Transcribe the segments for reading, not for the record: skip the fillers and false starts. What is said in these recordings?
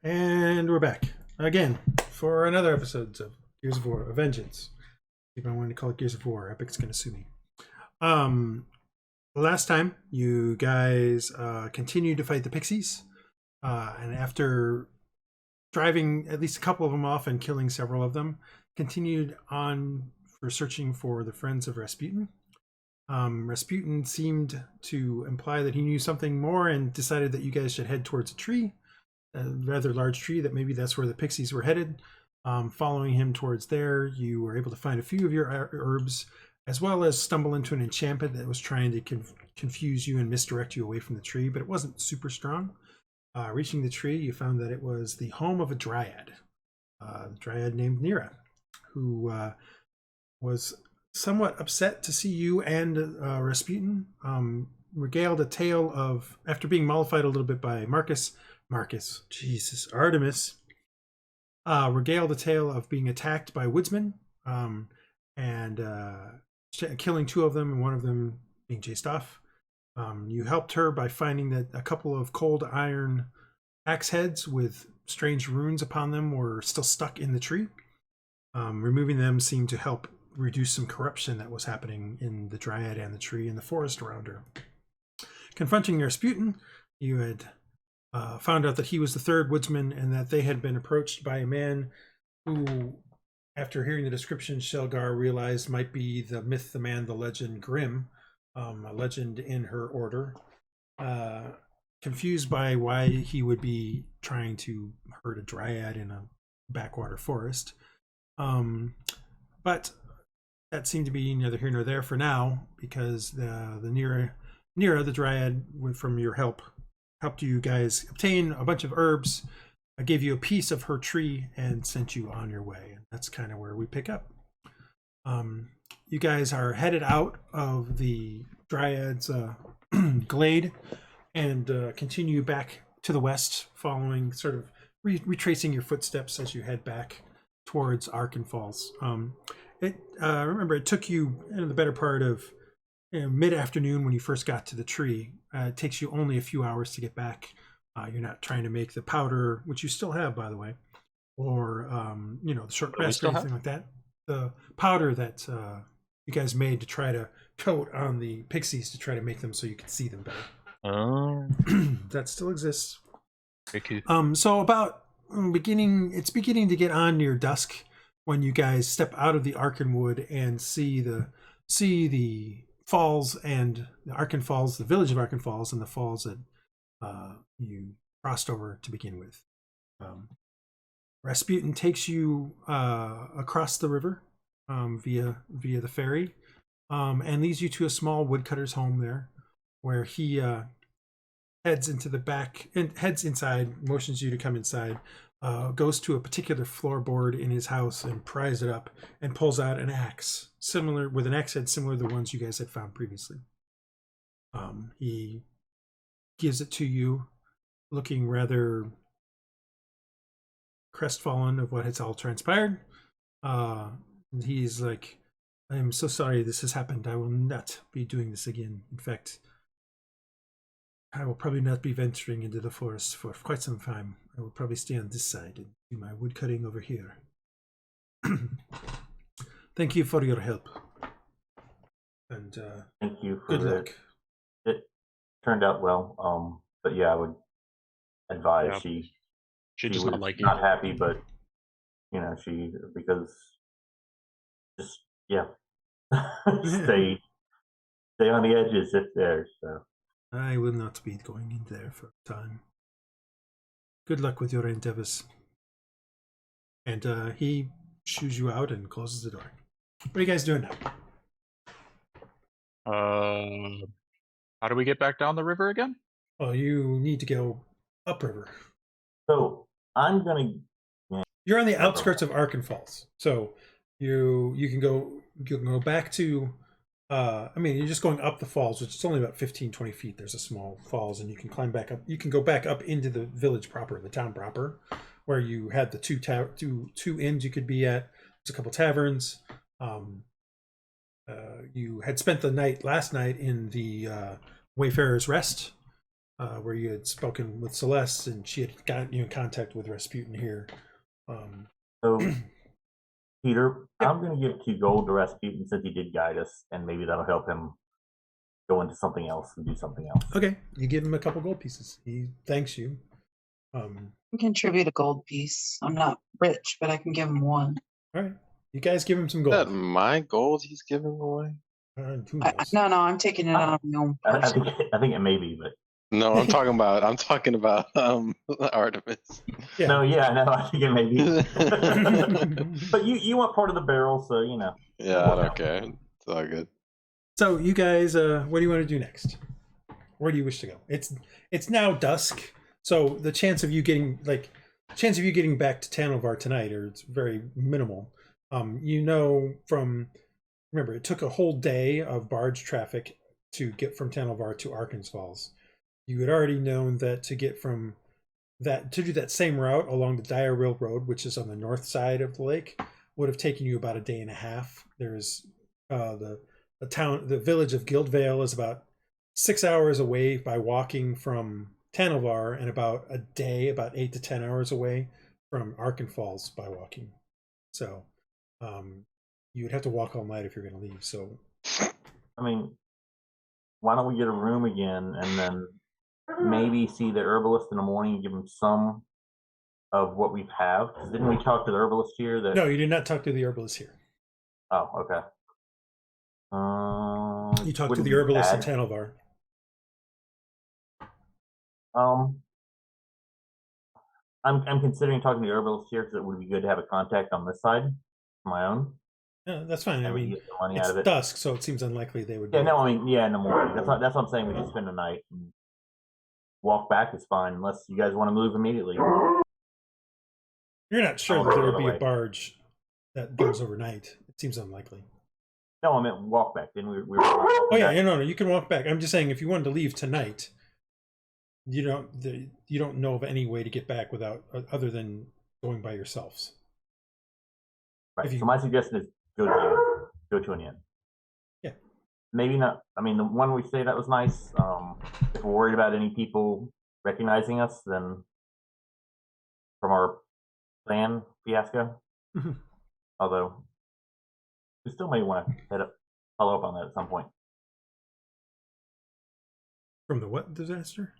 And we're back again for another episode of Gears of War: A Vengeance. If I wanted to call it Gears of War, Epic's gonna sue me. Last time you guys continued to fight the pixies, and after driving at least a couple of them off and killing several of them, continued on for searching for the friends of Rasputin. Rasputin seemed to imply that he knew something more and decided that you guys should head towards a tree, a rather large tree, that maybe that's where the pixies were headed. Following him towards there, you were able to find a few of your herbs, as well as stumble into an enchantment that was trying to confuse you and misdirect you away from the tree, but it wasn't super strong. Reaching the tree, you found that it was the home of a dryad, named Nira, who was somewhat upset to see you and Rasputin. Regaled a tale of, after being mollified a little bit by Artemis, regaled a tale of being attacked by woodsmen and killing two of them and one of them being chased off. You helped her by finding that a couple of cold iron axe heads with strange runes upon them were still stuck in the tree. Removing them seemed to help reduce some corruption that was happening in the dryad and the tree and the forest around her. Confronting Rasputin, you had found out that he was the third woodsman and that they had been approached by a man who, after hearing the description, Sealgair realized might be the myth, the man, the legend Grim, a legend in her order. Confused by why he would be trying to hurt a dryad in a backwater forest. But that seemed to be neither here nor there for now, because the Nira, the dryad, from your help, helped you guys obtain a bunch of herbs, gave you a piece of her tree, and sent you on your way. And that's kind of where we pick up. You guys are headed out of the dryad's glade and continue back to the west, following, sort of retracing your footsteps as you head back towards Archen Falls. Remember, it took you the better part of mid-afternoon when you first got to the tree. It takes you only a few hours to get back. You're not trying to make the powder, which you still have, by the way, or the short rest or anything like that. The powder that you guys made to try to coat on the pixies to try to make them so you could see them better. Oh, that still exists. okay. So about it's beginning to get on near dusk when you guys step out of the Archen Wood and see the falls and the Archen Falls, the village of Archen Falls, and the falls that you crossed over to begin with. Rasputin takes you across the river via the ferry and leads you to a small woodcutter's home there, where he heads into the back and heads inside, motions you to come inside, goes to a particular floorboard in his house and pries it up and pulls out an axe, with an axe head similar to the ones you guys had found previously. He gives it to you, looking rather crestfallen of what has all transpired. He's like, "I am so sorry this has happened. I will not be doing this again. In fact, I will probably not be venturing into the forest for quite some time. I will probably stay on this side and do my wood cutting over here. Thank you for your help. And thank you for good luck." It turned out well. But yeah, I would advise she does was not like not it. happy, but because just stay on the edges if there. So I will not be going in there for a time. Good luck with your endeavors. And he shoos you out and closes the door. What are you guys doing now? How do we get back down the river again? Oh, you need to go upriver. So I'm gonna. You're on the outskirts of Archen Falls, so you can go back to. You're just going up the falls, which is only about 15-20 feet. There's a small falls, and you can climb back up. You can go back up into the village proper, the town proper, where you had the two inns you could be at. There's a couple taverns. You had spent the night last night in the Wayfarer's Rest, where you had spoken with Celeste, and she had gotten you in contact with Rasputin here. So, Peter, Yep. I'm going to give 2 gold to Rasputin since he did guide us, and maybe that'll help him go into something else and do something else. Okay, you give him a couple gold pieces. He thanks you. I can contribute a gold piece. I'm not rich, but I can give him 1. All right, you guys give him some Is gold. that my gold he's giving away? Who knows? No, I'm taking it out of my own I purse. think it may be, but No, I'm talking about Artemis. Yeah. no, yeah, no, I think it may be. But you want part of the barrel, so you know. Yeah, I don't care. It's all good. So you guys, what do you want to do next? Where do you wish to go? It's now dusk, so the chance of you getting back to Tanovar tonight it's very minimal. You know remember it took a whole day of barge traffic to get from Tanovar to Archen Falls. You had already known that to do that same route along the Dire Railroad, which is on the north side of the lake, would have taken you about a day and a half. There's the village of Guildvale is about 6 hours away by walking from Tanovar, and about 8 to 10 hours away from Archen Falls by walking. So you would have to walk all night if you're going to leave. So I mean, why don't we get a room again and then maybe see the herbalist in the morning and give him some of what we have? 'Cause didn't we talk to the herbalist here? No, you did not talk to the herbalist here. Oh, okay. You talked to wouldn't the be herbalist in bad. Tanovar. I'm considering talking to the herbalist here because it would be good to have a contact on this side, my own. Yeah, that's fine. I And we mean, get the money it's out of it. dusk, so it seems unlikely they would. Yeah, do no, it. I mean, yeah, in the morning. That's what I'm saying. We should spend the night. And walk back is fine, unless you guys want to move immediately. You're not sure I'll that go there the would be other a way. barge that goes overnight. It seems unlikely. No, I meant walk back. Then we were. Oh yeah, no, you can walk back. I'm just saying, if you wanted to leave tonight, you don't know of any way to get back without other than going by yourselves. Right. if you- So my suggestion is go to an inn. Yeah. Maybe not. I mean, the one we stayed at was nice. If we're worried about any people recognizing us, then from our plan fiasco. Mhm. Although we still may want to follow up on that at some point. From the what disaster?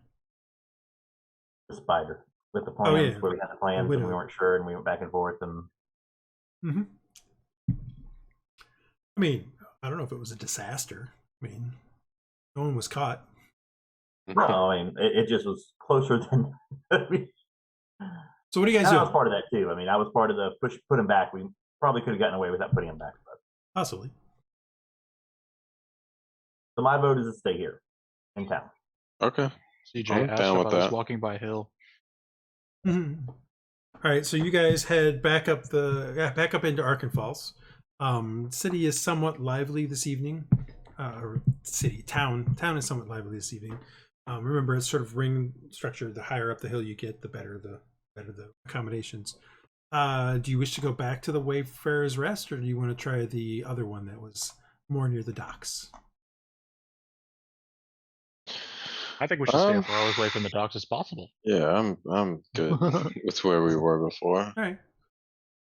The spider with the plans yeah. where we had the plans and widow. we weren't sure and we went back and forth and Mm-hmm. I mean, I don't know if it was a disaster. I mean, no one was caught. no, I mean it just was closer than we. So what do you guys And I do? was part of that too. I mean, I was part of the put him back. We probably could have gotten away without putting him back. But. Possibly. So my vote is to stay here in town. Okay. CJ I'm asked down if with I was that. walking by Hill. Mm-hmm. All right, so you guys head back up into Archen Falls. City is somewhat lively this evening. Or town is somewhat lively this evening. Remember, it's sort of ring structure. The higher up the hill you get, the better the accommodations. Do you wish to go back to the Wayfarer's Rest, or do you want to try the other one that was more near the docks? I think we should stay as far away from the docks as possible. Yeah, I'm good. It's where we were before. All right.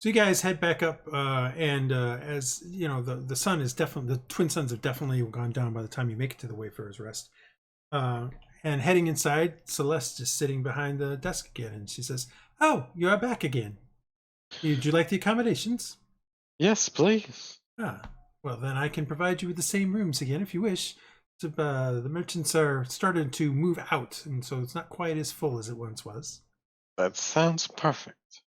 So you guys head back up, and as you know, the sun is definitely, the twin suns have definitely gone down by the time you make it to the Wayfarer's Rest. And heading inside, Celeste is sitting behind the desk again, and she says, "Oh, you are back again. Would you like the accommodations?" Yes, please. Ah, well then I can provide you with the same rooms again if you wish. So, the merchants are starting to move out, and so it's not quite as full as it once was. That sounds perfect.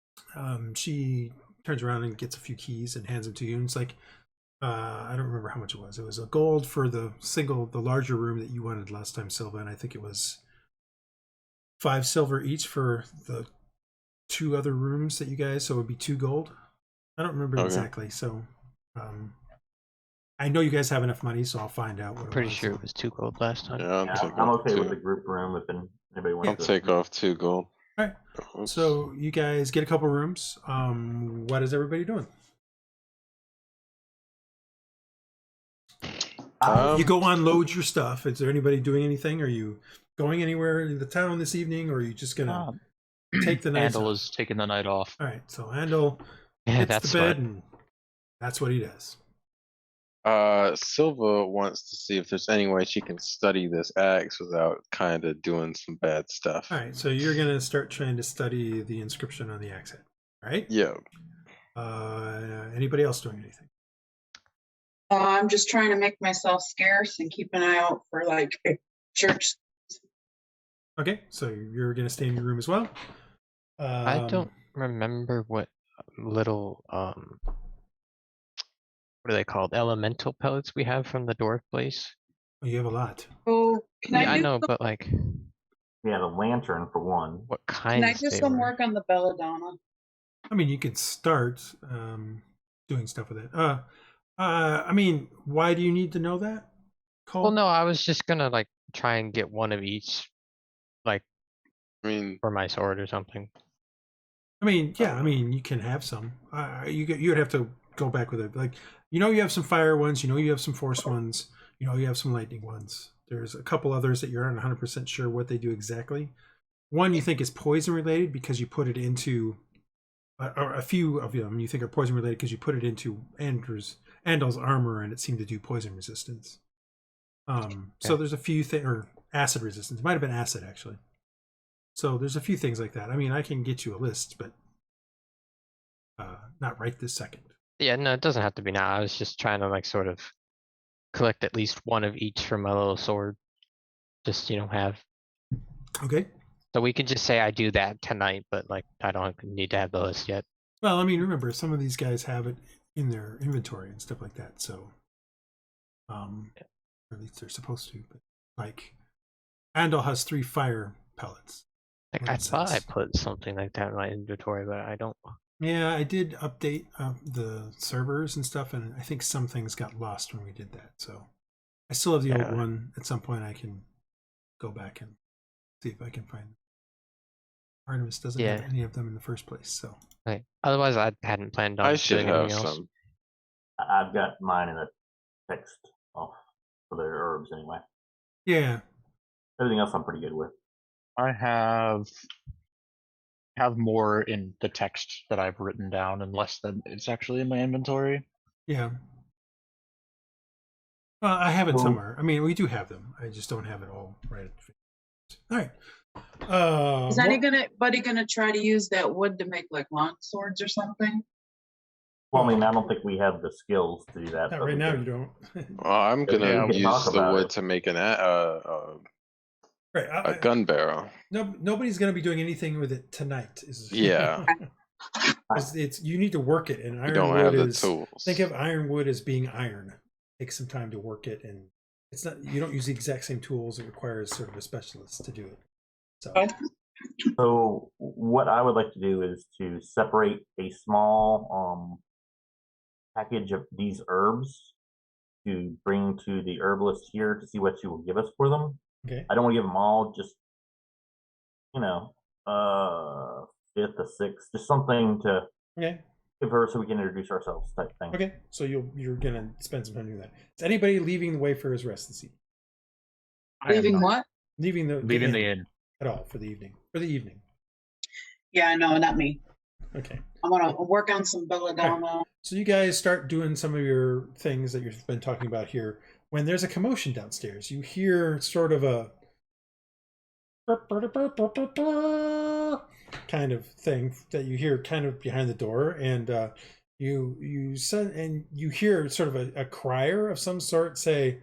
She turns around and gets a few keys and hands them to you, and it's like, I don't remember how much it was. It was a gold for the larger room that you wanted last time, Silva, and I think it was 5 silver each for the 2 other rooms that you guys, so it would be 2 gold. I don't remember exactly, so I know you guys have enough money, so I'll find out what Pretty it was. sure it was 2 gold last time. Yeah, Yeah, take I'm off okay with 2. the group room if anybody wants I'll to. take off 2 gold. All right. Oops. So you guys get a couple rooms. What is everybody doing? You go unload your stuff. Is there anybody doing anything? Are you going anywhere in the town this evening, or are you just gonna take the night? Andal is taking the night off. All right, so Andal Yeah, hits that's the bed, fine. and that's what he does. Silva wants to see if there's any way she can study this axe without kind of doing some bad stuff. All right, so you're gonna start trying to study the inscription on the axe head, right? Yeah. Anybody else doing anything? I'm just trying to make myself scarce and keep an eye out for like church. Okay, so you're gonna stay in your room as well. I don't remember what little what are they called? Elemental pellets we have from the dwarf place. Oh, you have a lot. Oh, can Yeah, I I do know, some, but like, Yeah, the lantern for one. what can I kinds do they some were. work on the belladonna? I mean, you could start doing stuff with it. I mean, why do you need to know that, Cole? Well, no, I was just gonna like try and get one of each, like I mean, for my sword or something. I mean, yeah, I mean, you can have some. You'd have to go back with it. Like, you have some fire ones. You have some force ones. You have some lightning ones. There's a couple others that you're not 100% sure what they do exactly. One you think is poison related because you put it into, or a few of them you think are poison related because you put it into Andal's armor and it seemed to do poison resistance. So there's a few things, or acid resistance. It might have been acid actually. So there's a few things like that. I mean, I can get you a list, but not right this second. Yeah, no, it doesn't have to be now. I was just trying to like sort of collect at least one of each for my little sword. Just have. Okay. So we can just say I do that tonight, but like I don't need to have the list yet. Well, I mean, remember some of these guys have it in their inventory and stuff like that. So, or at least they're supposed to. But like, Andal has 3 fire pellets. Like I thought I put something like that in my inventory, but I don't. Yeah, I did update the servers and stuff, and I think some things got lost when we did that. So I still have the old one. At some point, I can go back and see if I can find them. Artemis doesn't have any of them in the first place, so. Okay. Otherwise, I hadn't planned on I should doing have anything else. some. I've got mine in a text off for the herbs anyway. Yeah. Everything else I'm pretty good with. I have more in the text that I've written down and less than it's actually in my inventory. Yeah. Well, I have it somewhere. I mean, we do have them. I just don't have it all right. All right. Is anybody gonna try to use that wood to make like long swords or something? Well, I mean, I don't think we have the skills to do that. Not right now, you don't. Well, I'm gonna Yeah, we can use talk the about wood it. to make Right. a gun barrel. No, nobody's going to be doing anything with it tonight. Yeah. it's you need to work it, and We don't have ironwood the is. tools. Think of ironwood as being iron. Takes some time to work it, and it's not. You don't use the exact same tools. It requires sort of a specialist to do it. So what I would like to do is to separate a small package of these herbs to bring to the herbalist here to see what she will give us for them. Okay. I don't want to give them all, just fifth or sixth, just something to give her so we can introduce ourselves type thing. Okay. So you're gonna spend some time doing that. Is anybody leaving the Wayfarer's Rest this evening? Leaving what? Leaving the inn at all for the evening. For the evening. Yeah, no, not me. Okay. I want to work on some belladonna. So you guys start doing some of your things that you've been talking about here. When there's a commotion downstairs, you hear sort of a kind of thing that you hear kind of behind the door, and you hear sort of a crier of some sort say,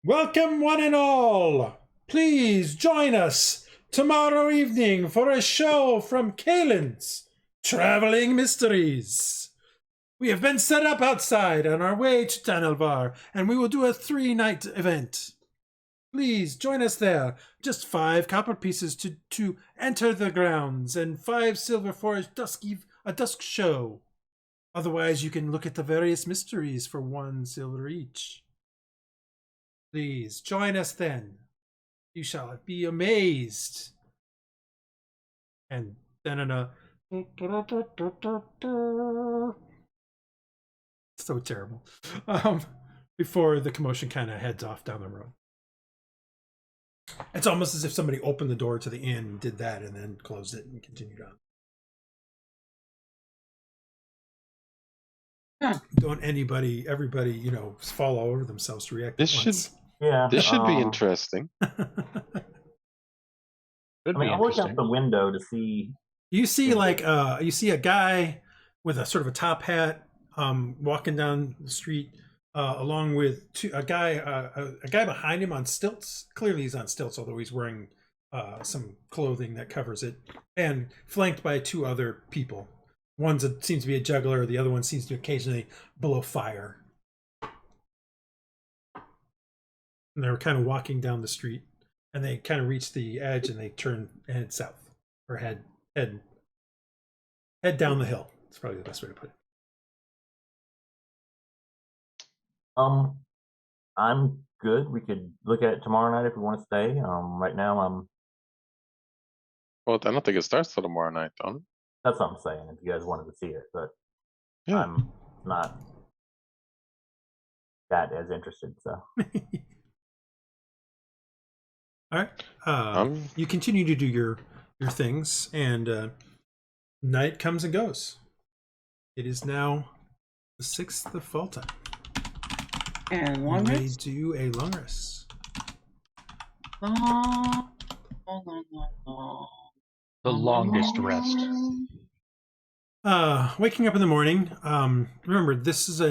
"Welcome one and all! Please join us tomorrow evening for a show from Kalen's Traveling Mysteries. We have been set up outside on our way to Tanelvar, and we will do a 3-night event. Please join us there. Just 5 copper pieces to enter the grounds, and 5 silver for a dusk show. Otherwise, you can look at the various mysteries for 1 silver each. Please join us then. You shall be amazed." And then so terrible. Before the commotion kind of heads off down the road. It's almost as if somebody opened the door to the inn and did that and then closed it and continued on. Huh. Don't everybody, fall all over themselves to react This at should once. Yeah. this should be interesting. Could I mean, be I'll look out interesting. the window to see. You see, you see a guy with a sort of a top hat, walking down the street, along with a guy behind him on stilts. Clearly, he's on stilts, although he's wearing some clothing that covers it, and flanked by two other people. One seems to be a juggler. The other one seems to occasionally blow fire. And they're kind of walking down the street, and they kind of reach the edge, and they turn and head south, or head down the hill. That's probably the best way to put it. I'm good. We could look at it tomorrow night if we want to stay. Right now Well, I don't think it starts till tomorrow night, don't it? that's what I'm saying. If you guys wanted to see it, but Yeah. I'm not that as interested. So All right. You continue to do your things, and night comes and goes. It is now the 6th of fall time. And long You may rest. do a long rest. Long. The longest rest. Waking up in the morning. Remember, this is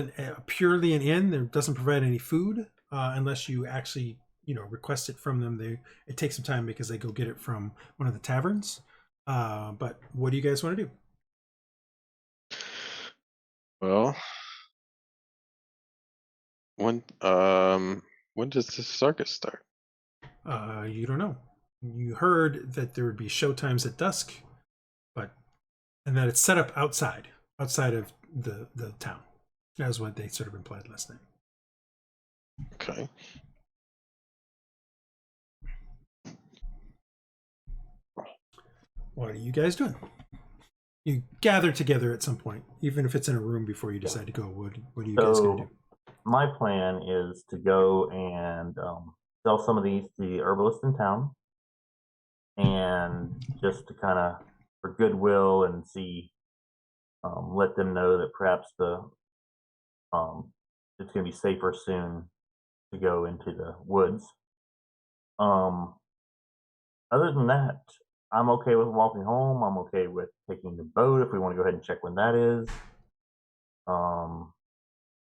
purely an inn. It doesn't provide any food unless you actually, request it from them. It takes some time because they go get it from one of the taverns. But what do you guys want to do? Well, when does the circus start? You don't know. You heard that there would be show times at dusk, and that it's set up outside of the town. That's what they sort of implied last night. Okay. What are you guys doing? You gather together at some point, even if it's in a room before you decide to go. What are you guys going to do? my plan is to go and sell some of these to the herbalist in town, and just to kind of for goodwill and see, let them know that perhaps it's going to be safer soon to go into the woods. Other than that, I'm okay with walking home. I'm okay with taking the boat if we want to go ahead and check when that is.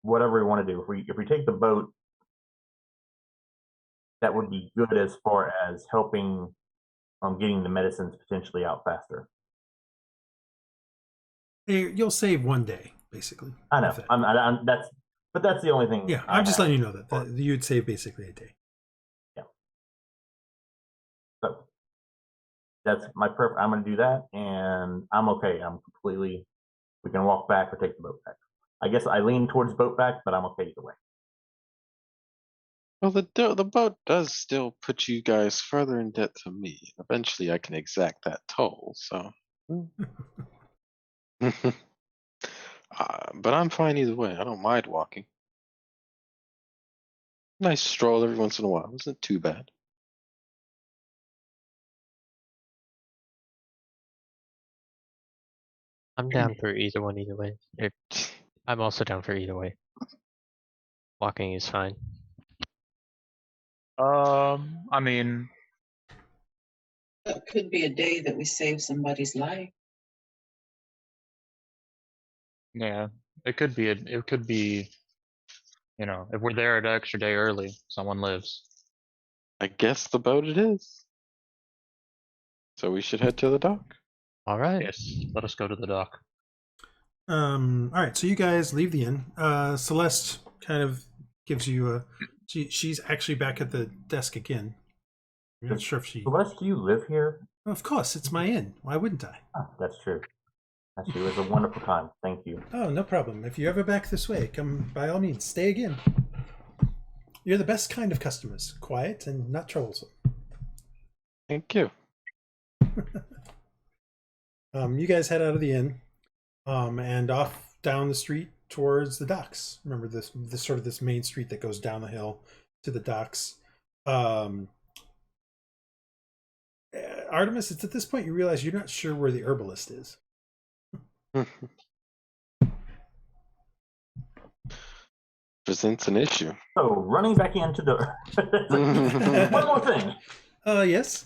Whatever we want to do. If we take the boat, that would be good as far as helping getting the medicines potentially out faster. You'll save one day, basically. I know. with it. That's the only thing. Yeah, I'm just letting you know that you'd save basically a day. So that's my preference. I'm going to do that, and I'm okay. We can walk back or take the boat back. I guess I lean towards boat back, but I'm okay either way. Well, the boat does still put you guys further in debt to me. Eventually, I can exact that toll. So, but I'm fine either way. I don't mind walking. Nice stroll every once in a while. Isn't too bad. I'm down for either one, either way. I'm also down for either way. Walking is fine. I mean, It could be a day that we save somebody's life. yeah, it could be. If we're there an extra day early, someone lives. I guess the boat it is. So we should head to the dock. All right. Yes, let us go to the dock. All right, so you guys leave the inn. Celeste kind of gives you she's actually back at the desk again. I'm not sure if she. Celeste, do you live here? Of course, it's my inn. Why wouldn't I? Oh, that's true. It was a wonderful time. Thank you. Oh, no problem. If you're ever back this way, come by all means. Stay again. You're the best kind of customers. Quiet and not troublesome. Thank you. You guys head out of the inn, and off down the street towards the docks. Remember this sort of this main street that goes down the hill to the docks. Artemis, it's at this point you realize you're not sure where the herbalist is. Presents an issue. So running back into the one more thing. Yes.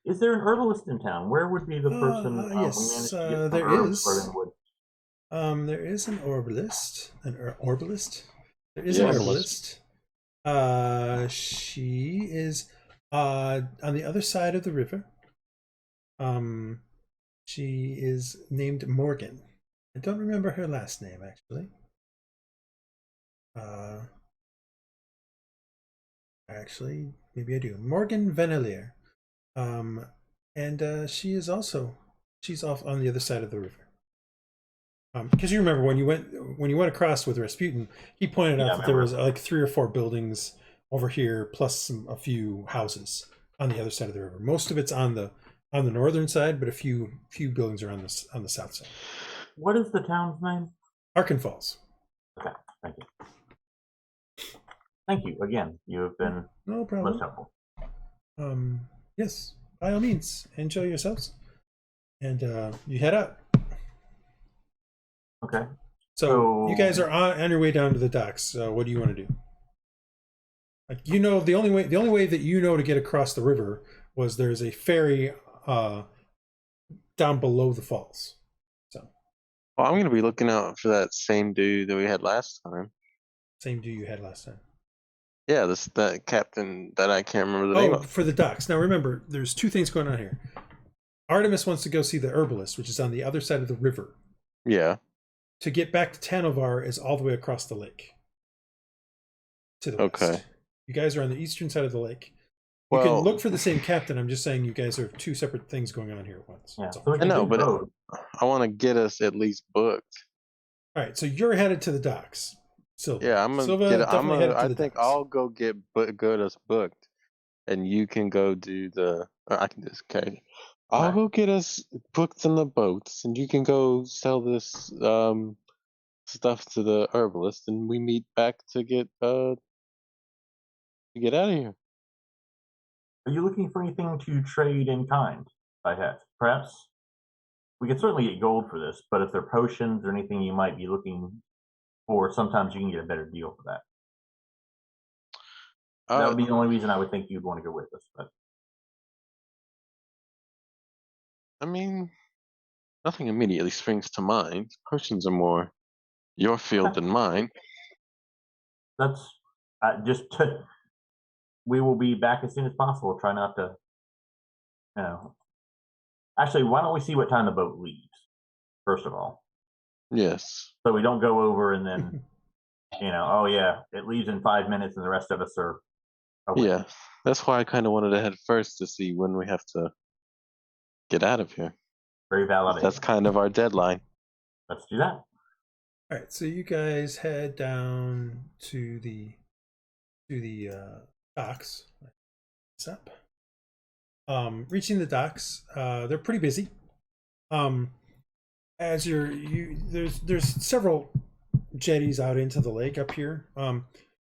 Is there an herbalist in town? Where would be the person? Yes, we managed to get some there herbs is. for Linwood? There is an herbalist. Herbalist. There is Yes. an herbalist. She is on the other side of the river. She is named Morgan. I don't remember her last name actually. Actually, maybe I do. Morgan Vanillier. And she's off on the other side of the river. Because you remember when you went across with Rasputin, he pointed out that there was like 3 or 4 buildings over here, plus a few houses on the other side of the river. Most of it's on the northern side, but a few buildings are on the south side. What is the town's name? Archen Falls. Okay, thank you. Thank you again. You have been No problem. most helpful. Yes, by all means, enjoy yourselves, and you head out. Okay. So you guys are on your way down to the docks. So what do you want to do? Like, you know, the only way that you know to get across the river was there's a ferry down below the falls. So Well, I'm gonna be looking out for that same dude that we had last time. same dude you had last time. Yeah, that captain that I can't remember the name of. For the docks. Now remember, there's 2 things going on here. Artemis wants to go see the herbalist, which is on the other side of the river. Yeah. To get back to Tanovar is all the way across the lake. To the west. Okay. You guys are on the eastern side of the lake. You can look for the same captain. I'm just saying you guys are 2 separate things going on here at once. Yeah. So, So we I know, can but vote. I want to get us at least booked. all right, so you're headed to the docks. Silva. Yeah, I'm gonna Silva get. definitely headed to I the think docks. I'll go get us booked, and you can go do the. Or I can just okay. I'll Right. go get us booked in the boats, and you can go sell this stuff to the herbalist, and we meet back to get out of here. Are you looking for anything to trade in kind? Perhaps we could certainly get gold for this, but if they're potions or anything you might be looking for, sometimes you can get a better deal for that. That would be the only reason I would think you'd want to go with us. But I mean, nothing immediately springs to mind. Potions are more your field than mine. that's we will be back as soon as possible. Try not to, Actually, why don't we see what time the boat leaves, first of all? Yes. So we don't go over and then, oh yeah, it leaves in 5 minutes and the rest of us are away. Yeah. That's why I kind of wanted to head first to see when we have to get out of here. Very valid. That's kind of our deadline. Let's do that. All right, so you guys head down to the docks. What's up? Reaching the docks, they're pretty busy. As there's several jetties out into the lake up here.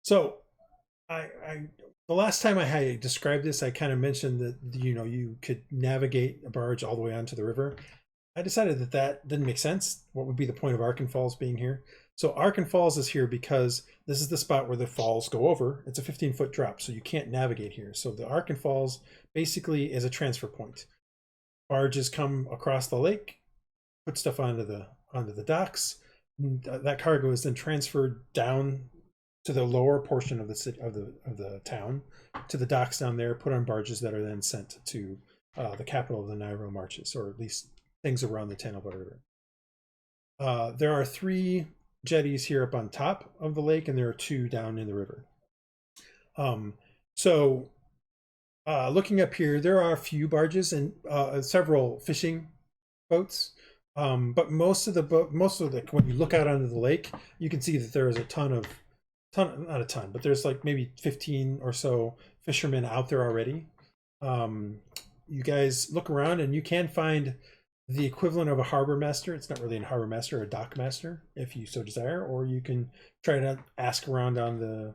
So the last time I had described this, I kind of mentioned that you could navigate a barge all the way onto the river. I decided that didn't make sense. What would be the point of Archen Falls being here? So Archen Falls is here because this is the spot where the falls go over. It's a 15-foot drop, so you can't navigate here. So the Archen Falls basically is a transfer point. Barges come across the lake, put stuff onto the docks. That cargo is then transferred down to the lower portion of the city of the town, to the docks down there, put on barges that are then sent to the capital of the Nairo Marches, or at least things around the Tanovar River. There are 3 jetties here up on top of the lake, and there are 2 down in the river. Looking up here, there are a few barges and several fishing boats. But most of the when you look out onto the lake, you can see that there is not a ton, but there's like maybe 15 or so fishermen out there already. You guys look around and you can find the equivalent of a harbor master. It's not really a harbor master, a dock master, if you so desire, or you can try to ask around on the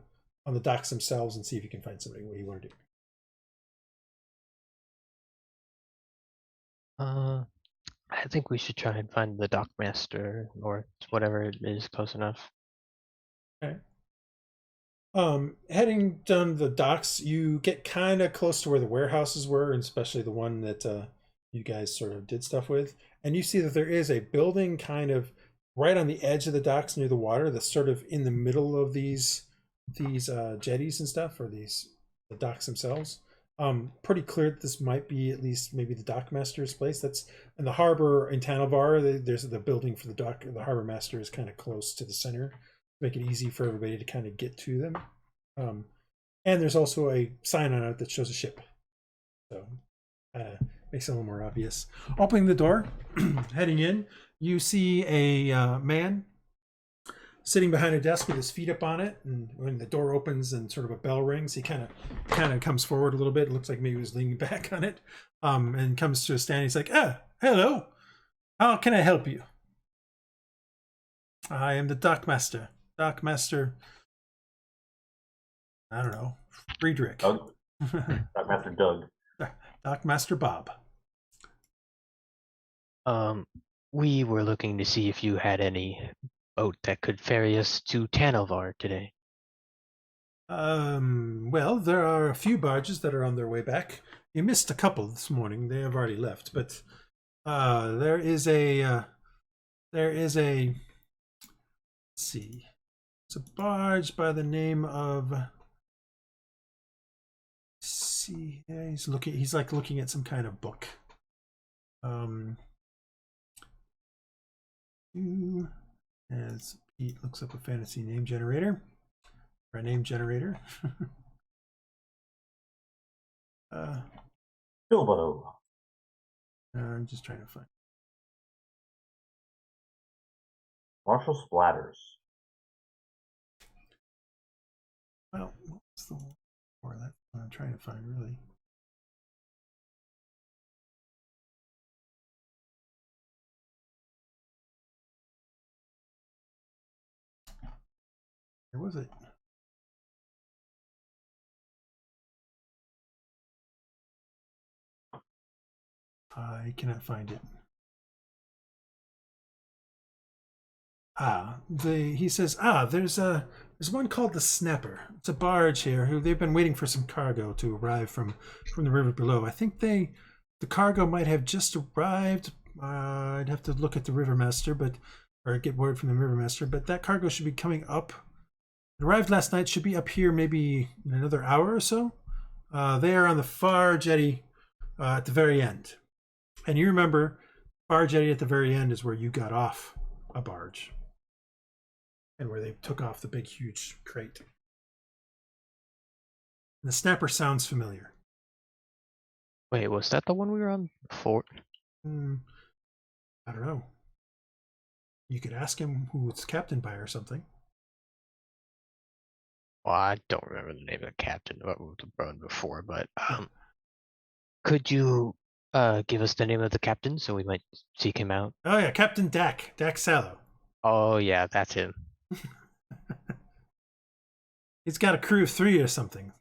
docks themselves and see if you can find somebody. What do you want to do? I think we should try and find the dockmaster or whatever it is close enough. Okay. Heading down the docks, you get kind of close to where the warehouses were, and especially the one that you guys sort of did stuff with. And you see that there is a building kind of right on the edge of the docks near the water that's sort of in the middle of these jetties and stuff, or the docks themselves. Pretty clear that this might be at least maybe the dockmaster's place. That's in the harbor in Tanavar. There's the building for the dock. The harbor master is kind of close to the center, make it easy for everybody to kind of get to them. And there's also a sign on it that shows a ship, so makes it a little more obvious. Opening the door, heading in, you see a man sitting behind a desk with his feet up on it, and when the door opens and sort of a bell rings, he kind of comes forward a little bit. It looks like maybe he was leaning back on it, and comes to a stand. He's like, hello, how can I help you? I am the dockmaster. Dockmaster, I don't know, Friedrich. Doug? Dockmaster Doug. Dockmaster Bob. We were looking to see if you had any boat that could ferry us to Tanavar today. Well, there are a few barges that are on their way back. You missed a couple this morning. They have already left, but there is a let's see. It's a barge by the name of, see, he's like looking at some kind of book. As Pete looks up a fantasy name generator, or a name generator. Silva. I'm just trying to find. Marshall Splatters. Well, what's the one for that? I'm trying to find really. Where was it? I cannot find it. He says, there's one called the Snapper. It's a barge here who they've been waiting for some cargo to arrive from the river below. I think the cargo might have just arrived. I'd have to look at the rivermaster, or get word from the rivermaster, but that cargo should be coming up. It arrived last night, should be up here maybe in another hour or so. They are on the far jetty at the very end. And you remember, far jetty at the very end is where you got off a barge. And where they took off the big, huge crate. And the Snapper sounds familiar. Wait, was that the one we were on before? I don't know. You could ask him who it's captained by or something. Well, I don't remember the name of the captain of what we run before, but could you give us the name of the captain so we might seek him out? Oh yeah, Captain Dak Sallow. Oh yeah, that's him. He's got a crew of 3 or something.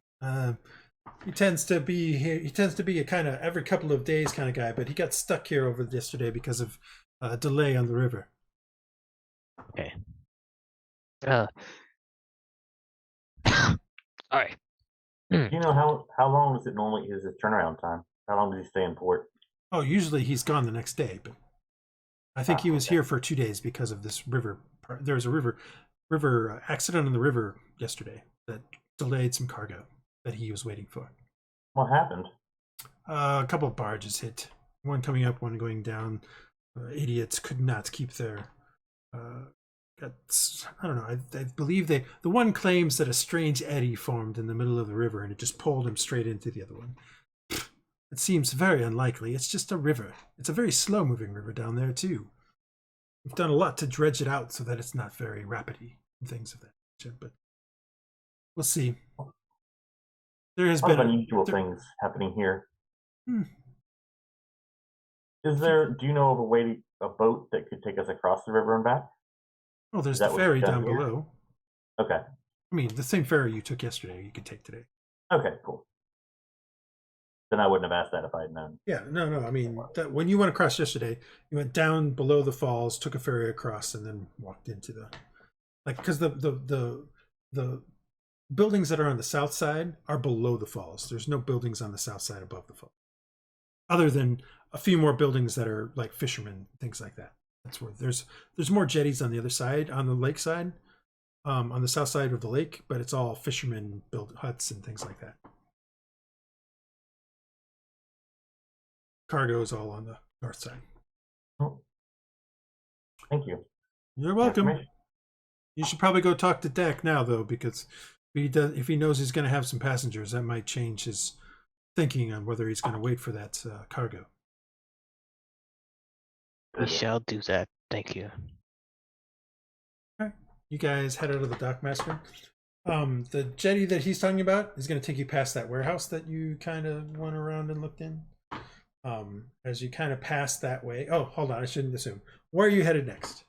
He tends to be a kind of every couple of days kind of guy, but he got stuck here over yesterday because of a delay on the river. Okay. All right. Do you know how long is his turnaround time? How long does he stay in port? Oh, usually he's gone the next day, but I think he was here for 2 days because of this river. There was a river accident on the river yesterday that delayed some cargo that he was waiting for. What happened? A couple of barges hit. One coming up, one going down. Idiots could not keep their. I don't know. I believe the one claims that a strange eddy formed in the middle of the river and it just pulled him straight into the other one. It seems very unlikely. It's just a river. It's a very slow-moving river down there too. We've done a lot to dredge it out so that it's not very rapidy and things of that nature, but we'll see. There has been unusual things happening here. Do you know of a boat that could take us across the river and back? Oh, there's the ferry down below. Okay. I mean, the same ferry you took yesterday, you could take today. Okay, cool. Then I wouldn't have asked that if I had known. Yeah, no. I mean, that, when you went across yesterday, you went down below the falls, took a ferry across, and then walked into the because the buildings that are on the south side are below the falls. There's no buildings on the south side above the falls, other than a few more buildings that are like fishermen, things like that. That's where there's more jetties on the other side, on the lake side, on the south side of the lake, but it's all fishermen built huts and things like that. Cargo is all on the north side. Oh. Thank you. You're welcome. Information. You should probably go talk to Dak now, though, because if he knows he's going to have some passengers, that might change his thinking on whether he's going to wait for that cargo. We shall do that. Thank you. Okay. You guys head out of the dockmaster. The jetty that he's talking about is going to take you past that warehouse that you kind of went around and looked in. As you kind of pass that way. Oh, hold on. I shouldn't assume. Where are you headed next?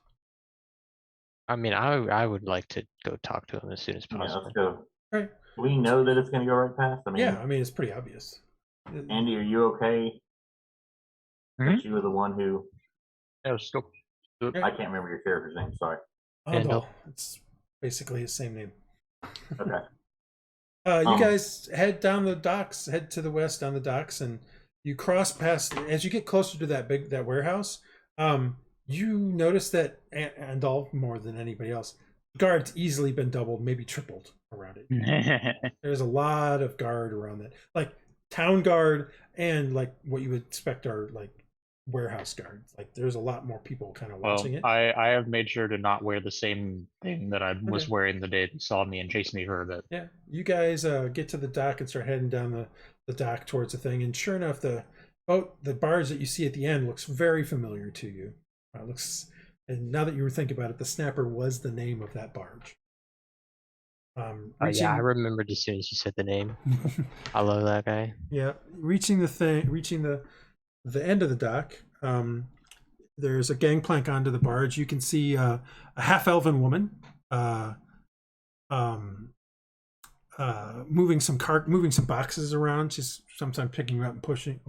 I mean, I would like to go talk to him as soon as Yeah, possible. let's go. Right. Do we know that it's going to go right past? I mean, Yeah, I mean, it's pretty obvious. Andy, are you okay? Since you were the one who Yeah, let's go. I can't remember your character's name. Sorry. Andal. It's basically his same name. Okay. You guys head down the docks, head to the west down the docks, and you cross past. As you get closer to that warehouse, you notice that Andal, more than anybody else, guards easily been doubled, maybe tripled around it. There's a lot of guard around that, like town guard and like what you would expect are like warehouse guards. Like there's a lot more people kind of watching it. I have made sure to not wear the same thing that I was Okay. wearing the day they saw me and chased me for a bit. Yeah, you guys get to the dock and start heading down the dock towards the thing, and sure enough, the barge that you see at the end looks very familiar to you. And now that you think about it, the Snapper was the name of that barge. Yeah, I remembered as soon as you said the name. I love that guy. Yeah, reaching the end of the dock. There's a gangplank onto the barge. You can see a half-elven woman moving some boxes around. She's sometimes picking them up and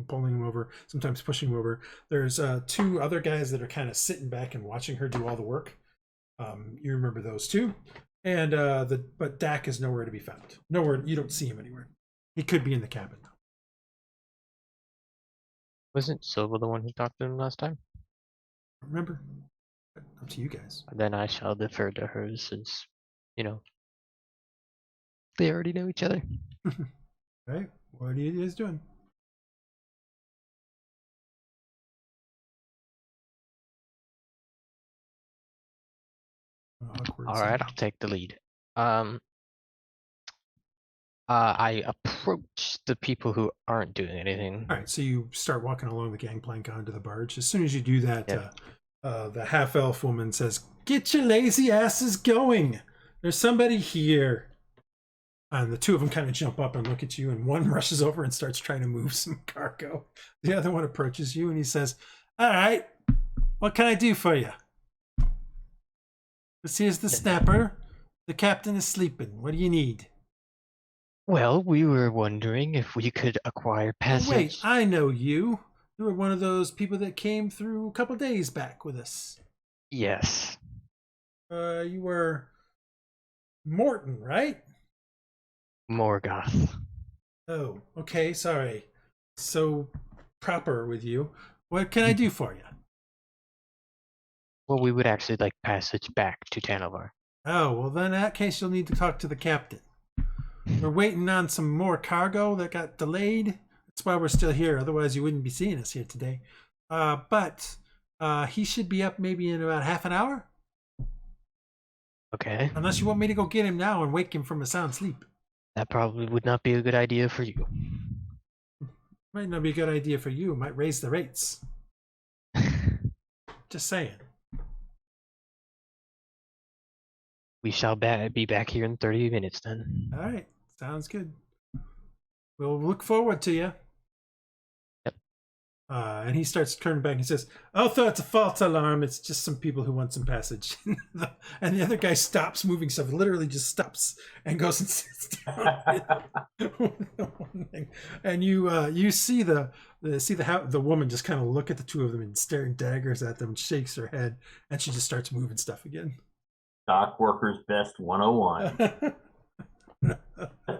pulling them over, sometimes pushing them over. There's two other guys that are kind of sitting back and watching her do all the work. You remember those two. And but Dak is nowhere to be found. Nowhere. You don't see him anywhere. He could be in the cabin. Wasn't Silva the one who talked to him last time? Remember? Up to you guys. Then I shall defer to her since, they already know each other. Right? What are you guys doing? Awkward. All right, I'll take the lead. I approach the people who aren't doing anything. All right, so you start walking along the gangplank onto the barge. As soon as you do that, Yep. The half-elf woman says, "Get your lazy asses going. There's somebody here." And the two of them kind of jump up and look at you, and one rushes over and starts trying to move some cargo. The other one approaches you, and he says, "All right, what can I do for you? This here's the Snapper. The captain is sleeping. What do you need?" Well, we were wondering if we could acquire passage. Wait, I know you. You were one of those people that came through a couple days back with us. Yes. You were Morton, right? Morgoth. Oh, okay, sorry. So proper with you. What can I do for you? Well, we would actually like passage back to Tanovar. Oh, well then in that case you'll need to talk to the captain. We're waiting on some more cargo that got delayed. That's why we're still here. Otherwise you wouldn't be seeing us here today. But he should be up maybe in about half an hour. Okay. Unless you want me to go get him now and wake him from a sound sleep. That probably would not be a good idea for you. Might not be a good idea for you. It might raise the rates. Just saying. We shall be back here in 30 minutes then. All right. Sounds good. We'll look forward to you. Yep. And he starts turning back and he says, "Although it's a false alarm, it's just some people who want some passage." And the other guy stops moving stuff, literally just stops and goes and sits down. And you see the woman just kind of look at the two of them and staring daggers at them and shakes her head, and she just starts moving stuff again. Dock Workers Best 101.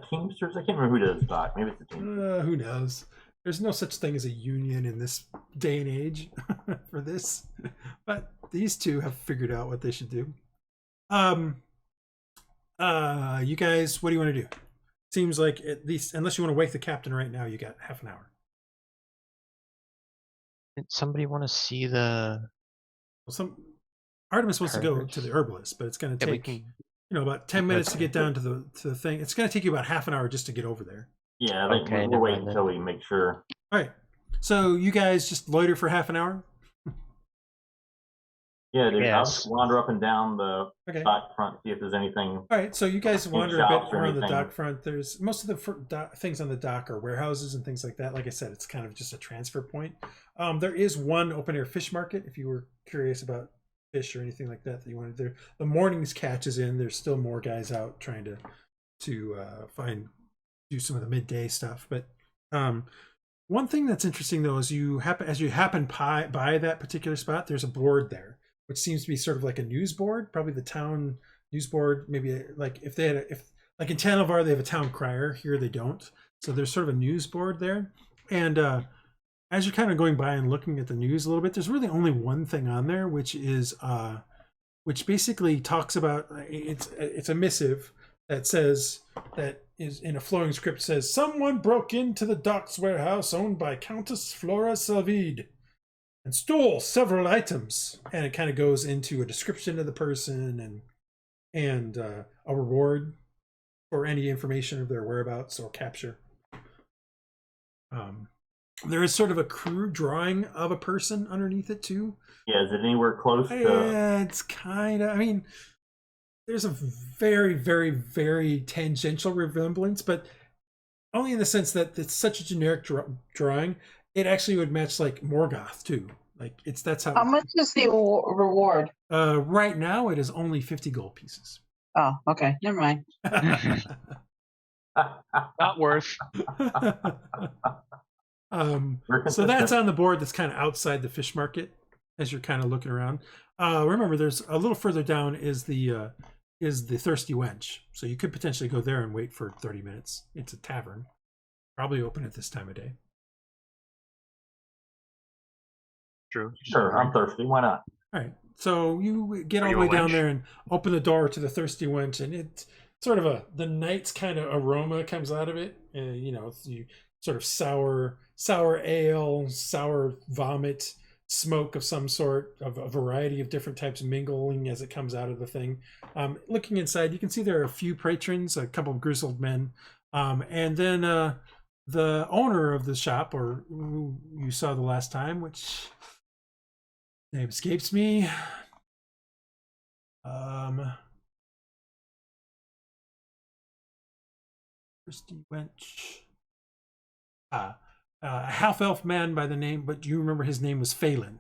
Teamsters? I can't remember who does dock. Maybe it's the Teamsters. Who knows? There's no such thing as a union in this day and age for this. But these two have figured out what they should do. You guys, what do you want to do? Seems like, at least, unless you want to wake the captain right now, you got half an hour. Did somebody want to see the? Well, Artemis wants to go to the herbalist, but it's going to take about 10 minutes to get down to the thing. It's going to take you about half an hour just to get over there. Yeah, I think we'll wait until we make sure. All right. So you guys just loiter for half an hour? Yeah, dude, I'll just wander up and down the dock front, see if there's anything. All right, so you guys wander a bit around the dock front. There's most of the things on the dock are warehouses and things like that. Like I said, it's kind of just a transfer point. There is one open air fish market if you were curious about fish or anything like that you wanted there. The morning's catch is in. There's still more guys out trying to do some of the midday stuff. But one thing that's interesting though is as you happen by that particular spot, there's a board there, which seems to be sort of like a news board, probably the town news board. Maybe like if like in Tanavar they have a town crier, here they don't. So there's sort of a news board there. And as you're kind of going by and looking at the news a little bit, there's really only one thing on there, which is which basically talks about it's a missive that says that is in a flowing script says someone broke into the docks warehouse owned by Countess Flora Salvide and stole several items, and it kind of goes into a description of the person and a reward for any information of their whereabouts or capture. There is sort of a crude drawing of a person underneath it too. Yeah, is it anywhere close to? Yeah, it's kind of. I mean, there's a very, very, very tangential resemblance, but only in the sense that it's such a generic drawing. It actually would match like Morgoth too. Like that's how. How much is the reward? Right now it is only 50 gold pieces. Oh, okay, never mind. Not worth. So that's on the board that's kind of outside the fish market as you're kind of looking around. Remember, there's a little further down is the Thirsty Wench. So you could potentially go there and wait for 30 minutes. It's a tavern, probably open at this time of day. True. Sure, I'm thirsty. Why not? All right. So you get all the way down there and open the door to the Thirsty Wench, and it's sort of the night's kind of aroma comes out of it. You sort of sour ale, sour vomit, smoke of some sort, of a variety of different types mingling as it comes out of the thing. Looking inside, you can see there are a few patrons, a couple of grizzled men, and then the owner of the shop, or who you saw the last time, which name escapes me. Thirsty Wench. A half-elf man by the name, but you remember his name was Phelan.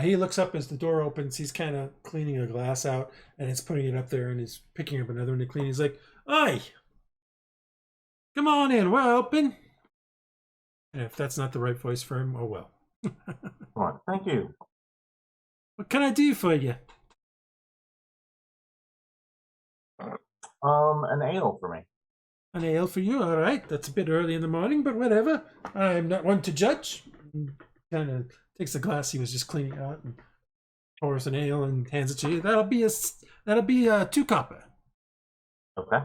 He looks up as the door opens. He's kind of cleaning a glass out, and he's putting it up there, and he's picking up another one to clean. He's like, "Oi, come on in, we're open." And if that's not the right voice for him, oh well. Come on, thank you. What can I do for you? An ale for me. An ale for you, all right. That's a bit early in the morning, but whatever. I'm not one to judge. Kind of takes the glass he was just cleaning out and pours an ale and hands it to you. That'll be a 2 copper. Okay,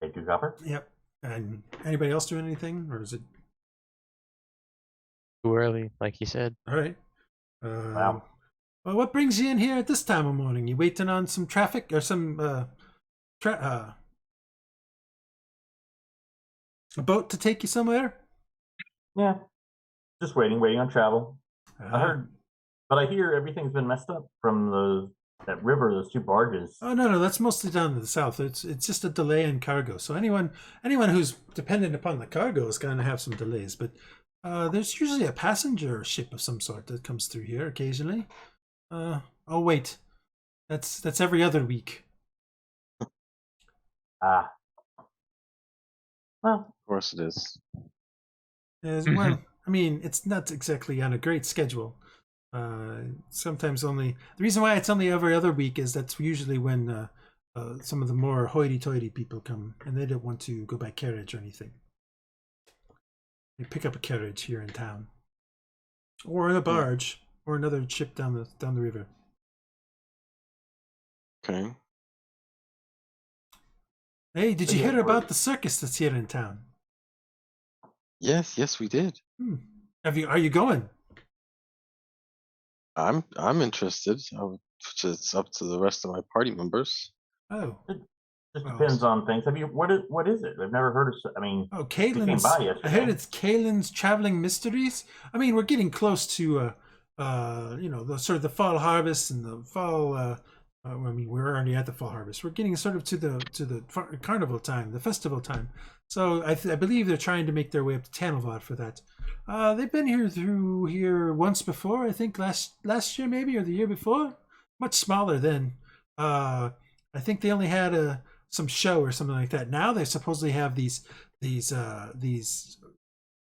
take 2 copper. Yep. And anybody else doing anything, or is it too early, like you said? all right? Wow. Well, what brings you in here at this time of morning? You waiting on some traffic or some a boat to take you somewhere? Yeah, just waiting on travel. I hear everything's been messed up from that river, those 2 barges. Oh no, that's mostly down to the south. It's just a delay in cargo. So anyone who's dependent upon the cargo is going to have some delays. But There's usually a passenger ship of some sort that comes through here occasionally. Oh wait, that's every other week. Ah. Well, Of course it is. Well, I mean, it's not exactly on a great schedule. Sometimes only the reason why it's only every other week is that's usually when some of the more hoity-toity people come, and they don't want to go by carriage or anything. They pick up a carriage here in town, or in a barge, or another ship down the river. Okay. Hey, did you Yeah, hear about or- the circus that's here in town? Yes, we did. Are you going? I'm interested. It's up to the rest of my party members. Oh, just Well, depends on things. Have you? What is it? I've never heard of. I mean, oh, we came Kalen's. by I yesterday. heard it's Kalen's Traveling Mysteries. I mean, we're getting close to, the sort of the fall harvest and the fall. I mean, we're already at the fall harvest. We're getting sort of to the carnival time, the festival time. So I believe they're trying to make their way up to Tanalvad for that. They've been through here once before. I think last year maybe, or the year before. Much smaller then. I think they only had some show or something like that. Now they supposedly have these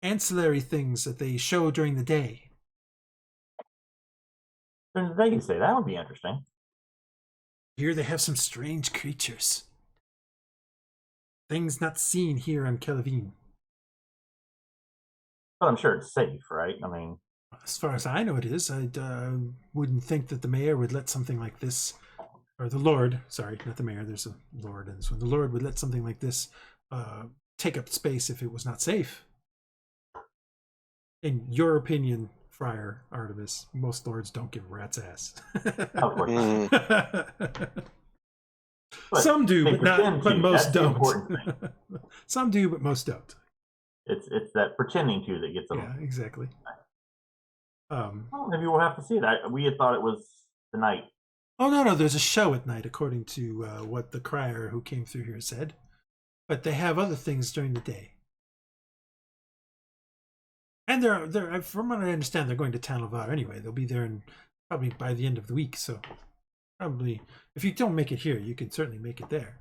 ancillary things that they show during the day. During the day, you say that would be interesting. Here they have some strange creatures. Things not seen here on Kelvin. But I'm sure it's safe, right? I mean, As far as I know, it is. I wouldn't think that the mayor would let something like this, or the Lord, sorry, not the mayor, there's a Lord in this one. The Lord would let something like this take up space if it was not safe. In your opinion, Friar Artemis, most lords don't give a rat's ass. of course. But Some do, they but not. pretend But to. most That's the don't. important thing. Some do, but most don't. It's that pretending to that gets them. Yeah, exactly. Well, maybe we'll have to see that. We had thought it was the night. Oh no, there's a show at night, according to what the crier who came through here said. But they have other things during the day. And they're from what I understand, they're going to Tanalvar anyway. They'll be there probably by the end of the week. So probably, if you don't make it here, you can certainly make it there.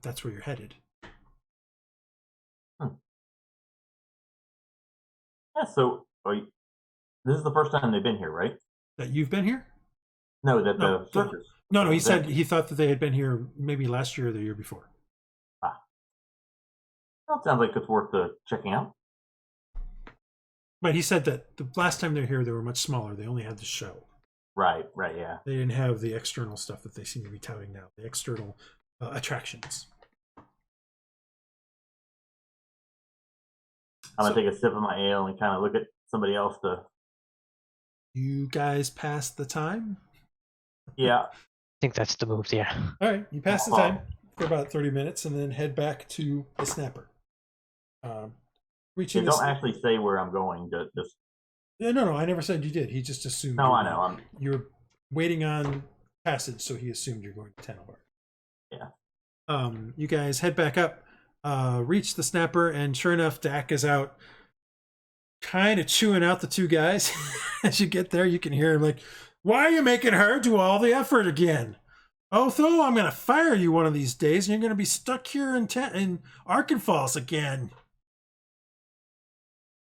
That's where you're headed. Yeah. So this is the first time they've been here, right? That you've been here? No, that No, the circus. No, he that- said he thought that they had been here maybe last year or the year before. Well, it sounds like it's worth checking out. But he said that the last time they were here, they were much smaller. They only had the show. Right. Yeah. They didn't have the external stuff that they seem to be touting now, the external attractions. I'm gonna take a sip of my ale and kind of look at somebody else to. You guys passed the time? Yeah. I think that's the move, yeah. All right, you pass the time for about 30 minutes and then head back to the Snapper. They Reaching don't actually say where I'm going. Just No, I never said you did. He just assumed. no, I know. You're waiting on passage, so he assumed you're going to Tanalvar. Yeah. You guys head back up, reach the Snapper, and sure enough, Dak is out, kind of chewing out the two guys. As you get there, you can hear him like, "Why are you making her do all the effort again? Otho, I'm going to fire you one of these days, and you're going to be stuck here in Archen Falls again.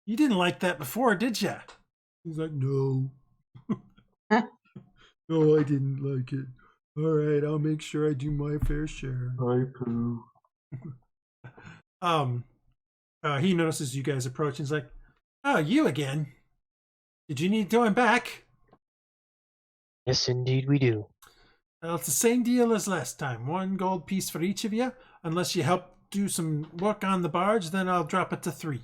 You didn't like that before, did you?" He's like, "No." "No, I didn't like it. All right, I'll make sure I do my fair share." I poo. He notices you guys approach and he's like, "Oh, you again? Did you need going back?" Yes, indeed we do. "Well, it's the same deal as last time. 1 gold piece for each of you. Unless you help do some work on the barge, then I'll drop it to 3.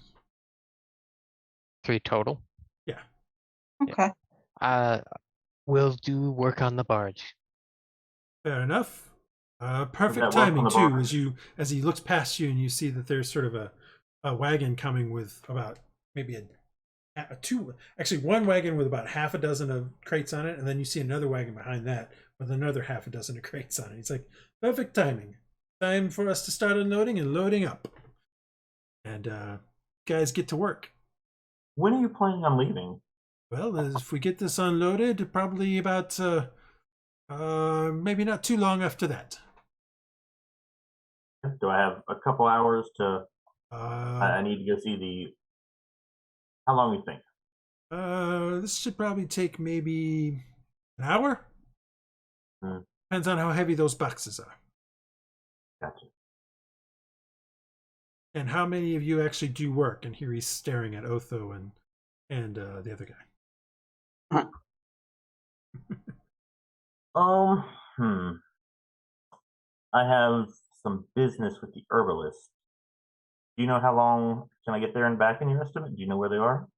3 total. Okay. We'll do work on the barge. Fair enough. Perfect work on timing the too, barge? as he looks past you and you see that there's sort of a wagon coming with about maybe one wagon with about half a dozen of crates on it, and then you see another wagon behind that with another half a dozen of crates on it. He's like, "Perfect timing. Time for us to start unloading and loading up." And guys get to work. When are you planning on leaving? Well, if we get this unloaded, probably about maybe not too long after that. Do I have a couple hours to? I Uh, need to go see the. How long do you think? this should probably take maybe an hour. Hmm. Depends on how heavy those boxes are. Gotcha. And how many of you actually do work? And here he's staring at Otho and the other guy. I have some business with the herbalist. Do you know how long can I get there and back in your estimate? Do you know where they are?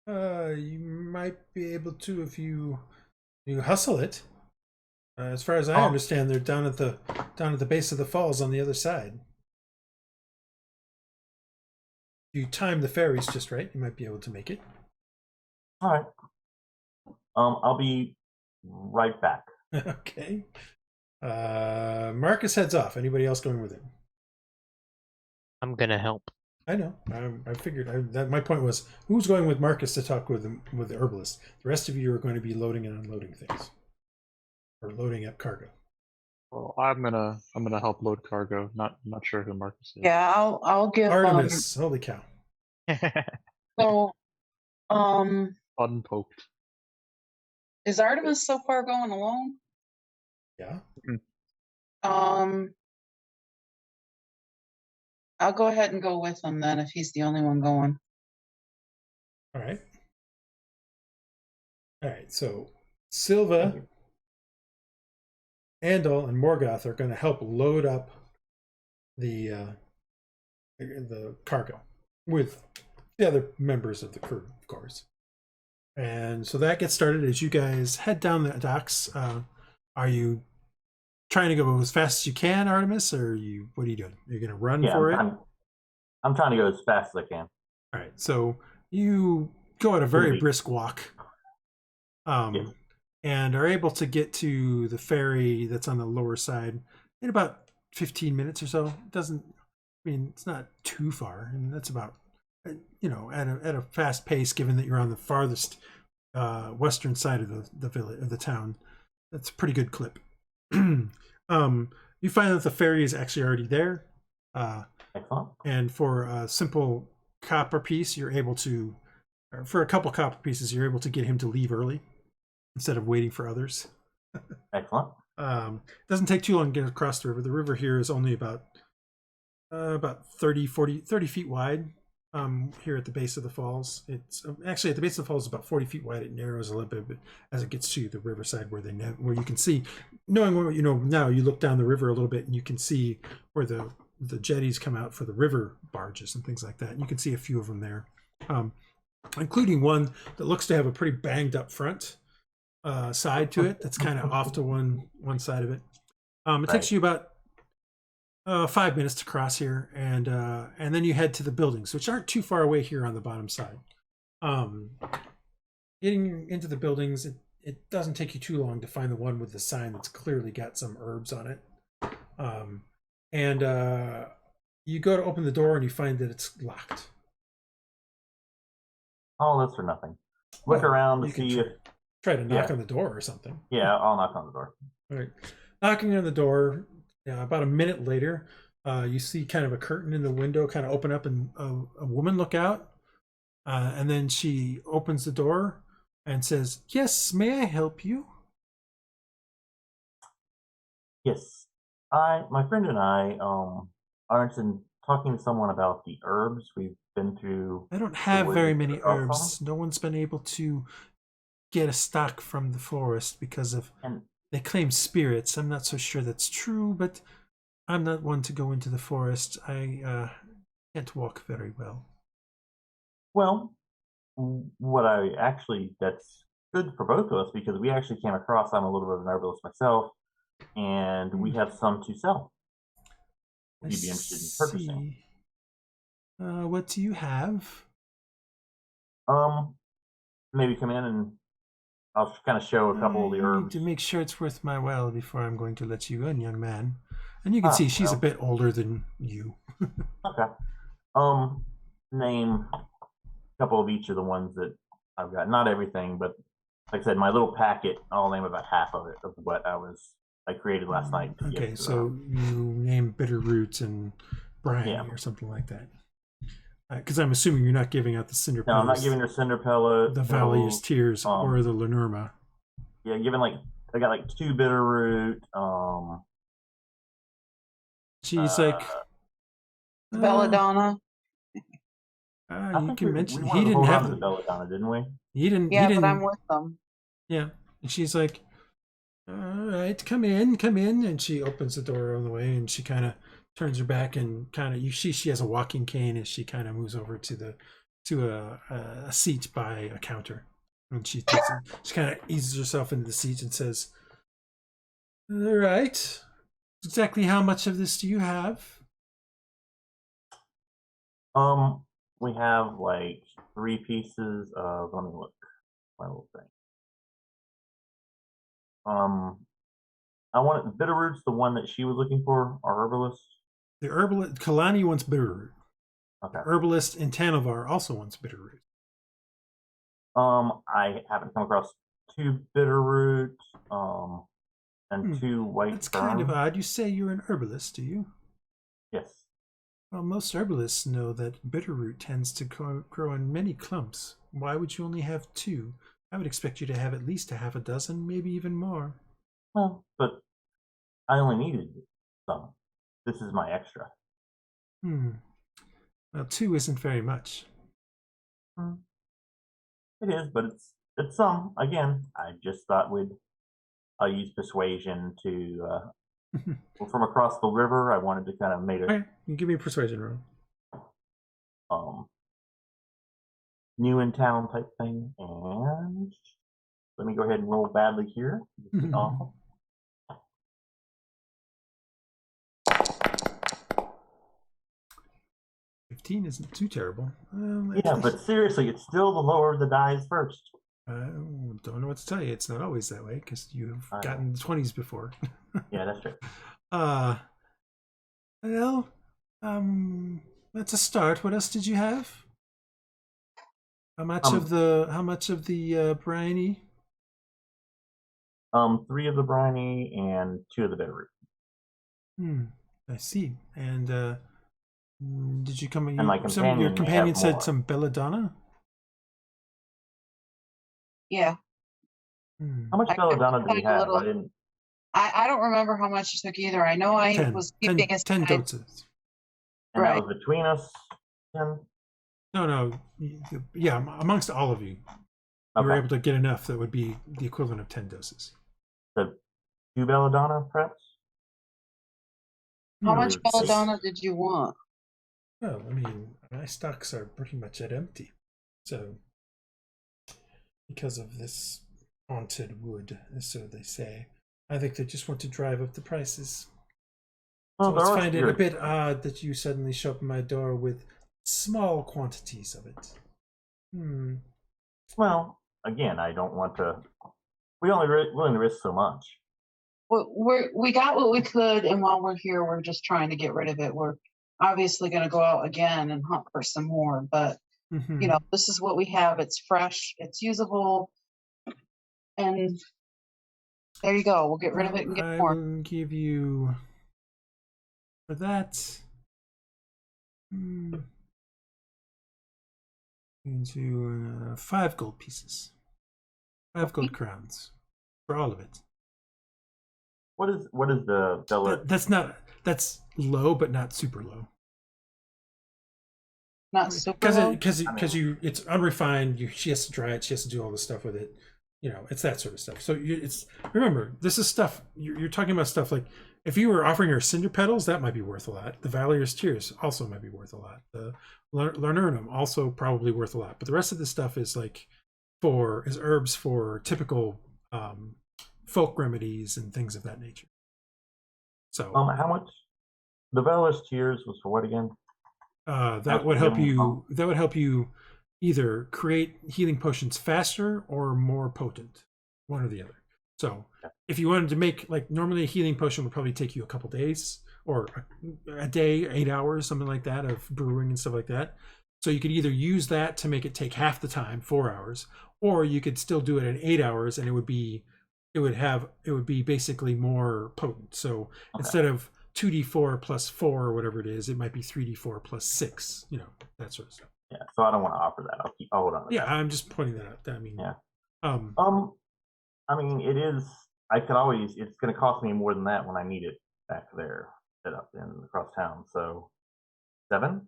You might be able to if you hustle it. As far as I understand, they're down at the base of the falls on the other side. If you time the ferries just right, you might be able to make it. All right. I'll be right back. Okay. Marcus heads off. Anybody else going with him? I'm gonna help. I know. I figured. My point was, who's going with Marcus to talk with the herbalist? The rest of you are going to be loading and unloading things, or loading up cargo. Well, I'm gonna help load cargo. Not sure who Marcus is. Yeah, I'll give Artemis. Holy cow! so Unpoked. is Artemis so far going alone? Yeah. I'll go ahead and go with him then if he's the only one going. All right. All right. So Silva, Andal, and Morgoth are going to help load up the cargo with the other members of the crew, of course. And so that gets started as you guys head down the docks. Are you trying to go as fast as you can, Artemis, or what are you doing? Are you going to run for it? I'm trying to go as fast as I can. All right. So you go at a very Movie. brisk walk, Yes. and are able to get to the ferry that's on the lower side in about 15 minutes or so. It doesn't, I mean, it's not too far, and that's about, at a fast pace, given that you're on the farthest western side of the village, of the town. That's a pretty good clip. You find that the ferry is actually already there. Excellent. And for a simple copper piece, you're able to, or for a couple copper pieces, you're able to get him to leave early instead of waiting for others. Excellent. It doesn't take too long to get across the river. The river here is only about 30 feet wide. Here at the base of the falls, it's actually at the base of the falls about 40 feet wide. It narrows a little bit as it gets to the riverside where you can see, knowing what you know now, you look down the river a little bit and you can see where the jetties come out for the river barges and things like that. And you can see a few of them there, including one that looks to have a pretty banged up front side to it. That's kind of off to one side of it. It takes you about 5 minutes to cross here, and then you head to the buildings, which aren't too far away here on the bottom side. Getting into the buildings, it doesn't take you too long to find the one with the sign that's clearly got some herbs on it. And you go to open the door and you find that it's locked. Oh, that's for nothing. Look around to see if. Try to knock on the door or something. Yeah, I'll knock on the door. All right. Knocking on the door, about a minute later, you see kind of a curtain in the window kind of open up and a woman look out. And then she opens the door and says, "Yes, may I help you?" Yes. My friend and I aren't talking to someone about the herbs we've been through. I don't have woods very many of Archen herbs. Falls. No one's been able to get a stock from the forest because of they claim spirits. I'm not so sure that's true, but I'm not one to go into the forest. I can't walk very well. Well, that's good for both of us because we actually came across, I'm a little bit of an herbalist myself, and we have some to sell. Would you be interested in purchasing? What do you have? Maybe come in and I'll kind of show a couple of the You herbs. need to make sure it's worth my while before I'm going to let you in, young man. And you can see she's a bit older than you. Okay. Name couple of each of the ones that I've got. Not everything, but like I said, my little packet, I'll name about half of it of what I created last night. to give Okay, to, so you name bitter roots and briny Yeah. or something like that. Because I'm assuming you're not giving out the cinder No, I'm not pellets, giving her cinder pellet. the Valley's Tears, or the Lenorma. Yeah, giving I got like 2 bitter root. She's like, Belladonna. I you think can we mention wanted he to didn't hold on have to the them. belladonna, didn't we? He didn't. Yeah, he didn't. but I'm with them. Yeah, and she's like, all right, come in, and she opens the door on the way, and she kind of turns her back and kind of she has a walking cane, and she kind of moves over to a seat by a counter, and she kind of eases herself into the seat and says, all right, exactly how much of this do you have? We have like 3 pieces of. Let me look. My little thing. I wanted bitter root's the one that she was looking for. Our herbalist. The herbalist Kalani wants bitter root. Okay. Herbalist in Tanavar also wants bitter root. I haven't come across 2 bitter root, and 2 white. That's kind of fern. odd. You say you're an herbalist, do you? Yes. Well, most herbalists know that bitterroot tends to grow in many clumps. Why would you only have 2? I would expect you to have at least a half a dozen, maybe even more. Well, but I only needed some. This is my extra. Well, 2 isn't very much. It is, but it's some. Again, I just thought I'll use persuasion to. Well, from across the river, I wanted to kind of make Okay, you give me a persuasion roll. New in town type thing, and let me go ahead and roll badly here. This is awful. 15 isn't too terrible. Yeah, but seriously, it's still the lower the dice first. I don't know what to tell you. It's not always that way because you've gotten the 20s before. Yeah, that's true. Well, that's a start. What else did you have? How much of the briny? 3 of the briny and 2 of the bitter root. I see. And did you come? And my companion, your companion said more. some belladonna. Yeah. How much belladonna do we have? little- I didn't. I don't remember how much you took either. I know I 10, was 10, keeping 10 doses. And Right. that was between us. 10? No. Yeah, amongst all of you, you were Okay. able to get enough that would be the equivalent of 10 doses. So 2 belladonna, perhaps. How much Or belladonna did you want? Well, I mean, my stocks are pretty much at empty. So, because of this haunted wood, so they say, I think they just want to drive up the prices. Well, So let's there are find it a spirits. bit odd that you suddenly show up at my door with small quantities of it. Well, again, I don't want to. We only willing to risk so much. We got what we could, and while we're here, we're just trying to get rid of it. We're obviously going to go out again and hunt for some more, but you know, this is what we have. It's fresh, it's usable, and there you go. We'll get rid of it and get more. I will give you for that into 5 gold pieces, 5 gold crowns for all of it. What is the bella? That's low, but not super low. Not super low? Because it's unrefined. She has to dry it. She has to do all the stuff with it. You know, it's that sort of stuff. So remember, this is stuff you're talking about. Stuff like if you were offering her cinder petals, that might be worth a lot. The Valorous Tears also might be worth a lot. The Larnernum also probably worth a lot. But the rest of this stuff is like is herbs for typical folk remedies and things of that nature. So how much? The Valorous Tears was for what again? that would help you. That would help you either create healing potions faster or more potent, one or the other. So if you wanted to make, like, normally a healing potion would probably take you a couple days or a day, 8 hours, something like that, of brewing and stuff like that. So you could either use that to make it take half the time, 4 hours, or you could still do it in 8 hours, and it would be basically more potent. So instead of 2d4 plus 4 or whatever it is, it might be 3d4 plus 6. That sort of stuff. Yeah, so I don't want to offer that. I'll hold on. Yeah, I'm just pointing that out. I mean, yeah. I mean, it is. I could always. It's going to cost me more than that when I need it back there, set up in across town. So 7.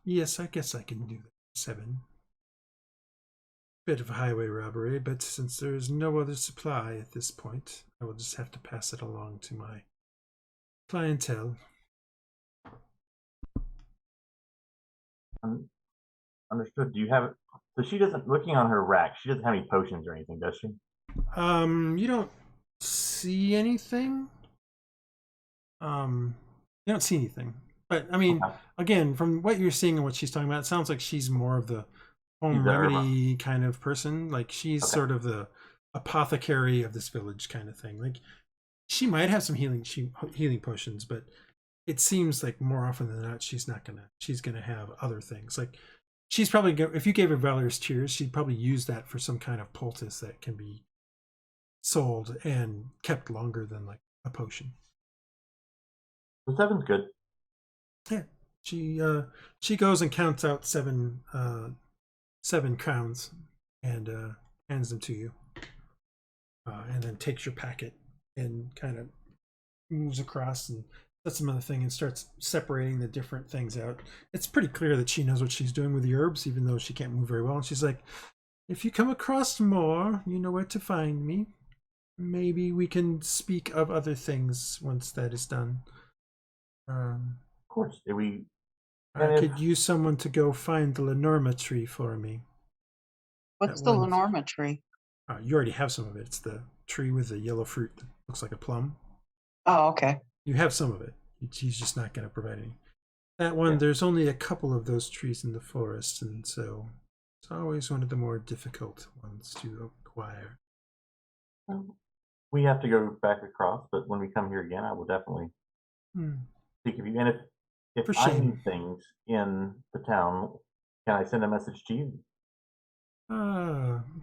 Yes, I guess I can do that. 7. Bit of a highway robbery, but since there is no other supply at this point, I will just have to pass it along to my clientele. Understood. Do you have? So she doesn't. Looking on her rack, she doesn't have any potions or anything, does she? You don't see anything. You don't see anything. But I mean, again, from what you're seeing and what she's talking about, it sounds like she's more of the home remedy kind of person. Like she's sort of the apothecary of this village kind of thing. Like she might have some healing potions, but it seems like more often than not she's gonna have other things. Like she's probably if you gave her Valorous Tears, she'd probably use that for some kind of poultice that can be sold and kept longer than like a potion. So 7's good. Yeah, she goes and counts out 7 crowns and hands them to you, and then takes your packet and kind of moves across and sets them on the thing and starts separating the different things out. It's pretty clear that she knows what she's doing with the herbs, even though she can't move very well. And she's like, "If you come across more, you know where to find me. Maybe we can speak of other things once that is done." Of course. I could use someone to go find the Lenormand tree for me. What's the Lenormand tree? You already have some of it. It's the tree with the yellow fruit that looks like a plum. Oh, okay. You have some of it. He's just not going to provide any. That one, there's only a couple of those trees in the forest, and so it's always one of the more difficult ones to acquire. We have to go back across, but when we come here again, I will definitely speak of you. And if I need things in the town, can I send a message to you?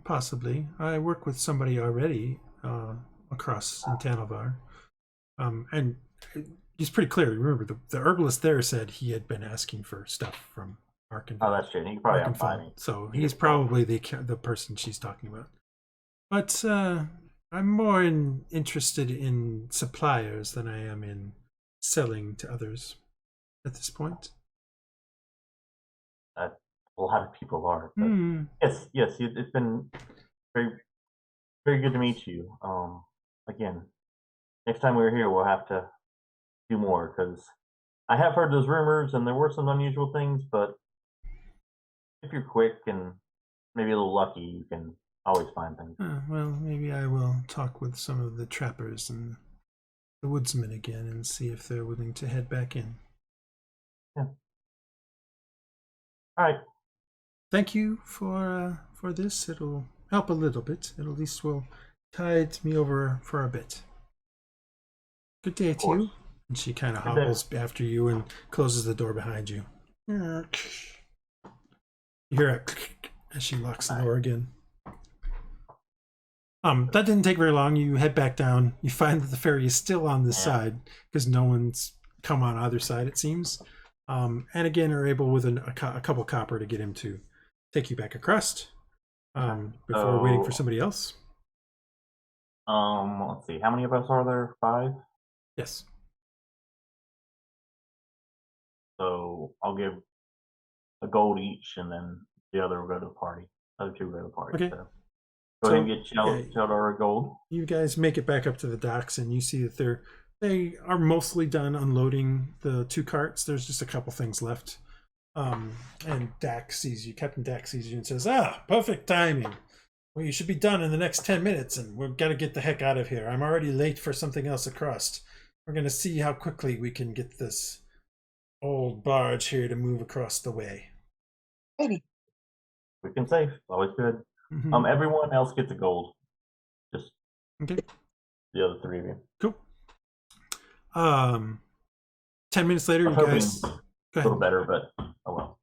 Possibly. I work with somebody already across in Tanavar. And it's pretty clear. Remember, the herbalist there said he had been asking for stuff from Archen Falls. Oh, that's true. He probably have finding. So he's probably the person she's talking about. But I'm more interested in suppliers than I am in selling to others at this point. A lot of people are. Yes, it's been very, very good to meet you. Again, next time we're here, we'll have to do more because I have heard those rumors and there were some unusual things, but if you're quick and maybe a little lucky, you can always find things. Well, maybe I will talk with some of the trappers and the woodsmen again and see if they're willing to head back in. Yeah. All right. Thank you for this. It'll help a little bit. It at least will tide me over for a bit. Good day to you. And she kind of hobbles after you and closes the door behind you. You hear it as she locks the door again. That didn't take very long. You head back down. You find that the ferry is still on this side because no one's come on either side, it seems. And again, are able with a couple copper to get him to take you back across before waiting for somebody else. Let's see. How many of us are there? 5? Yes. So I'll give a gold each, and then the other will go to the party. Other 2 will go to the party. Okay. So go ahead and get Sheldar a gold. You guys make it back up to the docks, and you see that they are mostly done unloading the 2 carts. There's just a couple things left. And Captain Dax sees you and says, perfect timing. Well, you should be done in the next 10 minutes, and we've got to get the heck out of here. I'm already late for something else across. We're going to see how quickly we can get this old barge here to move across the way. Quick and safe. Always good. Everyone else gets a gold. Just Okay. The other three of you. Cool. 10 minutes later, I'm you hoping guys. a Go little ahead. better, but oh well.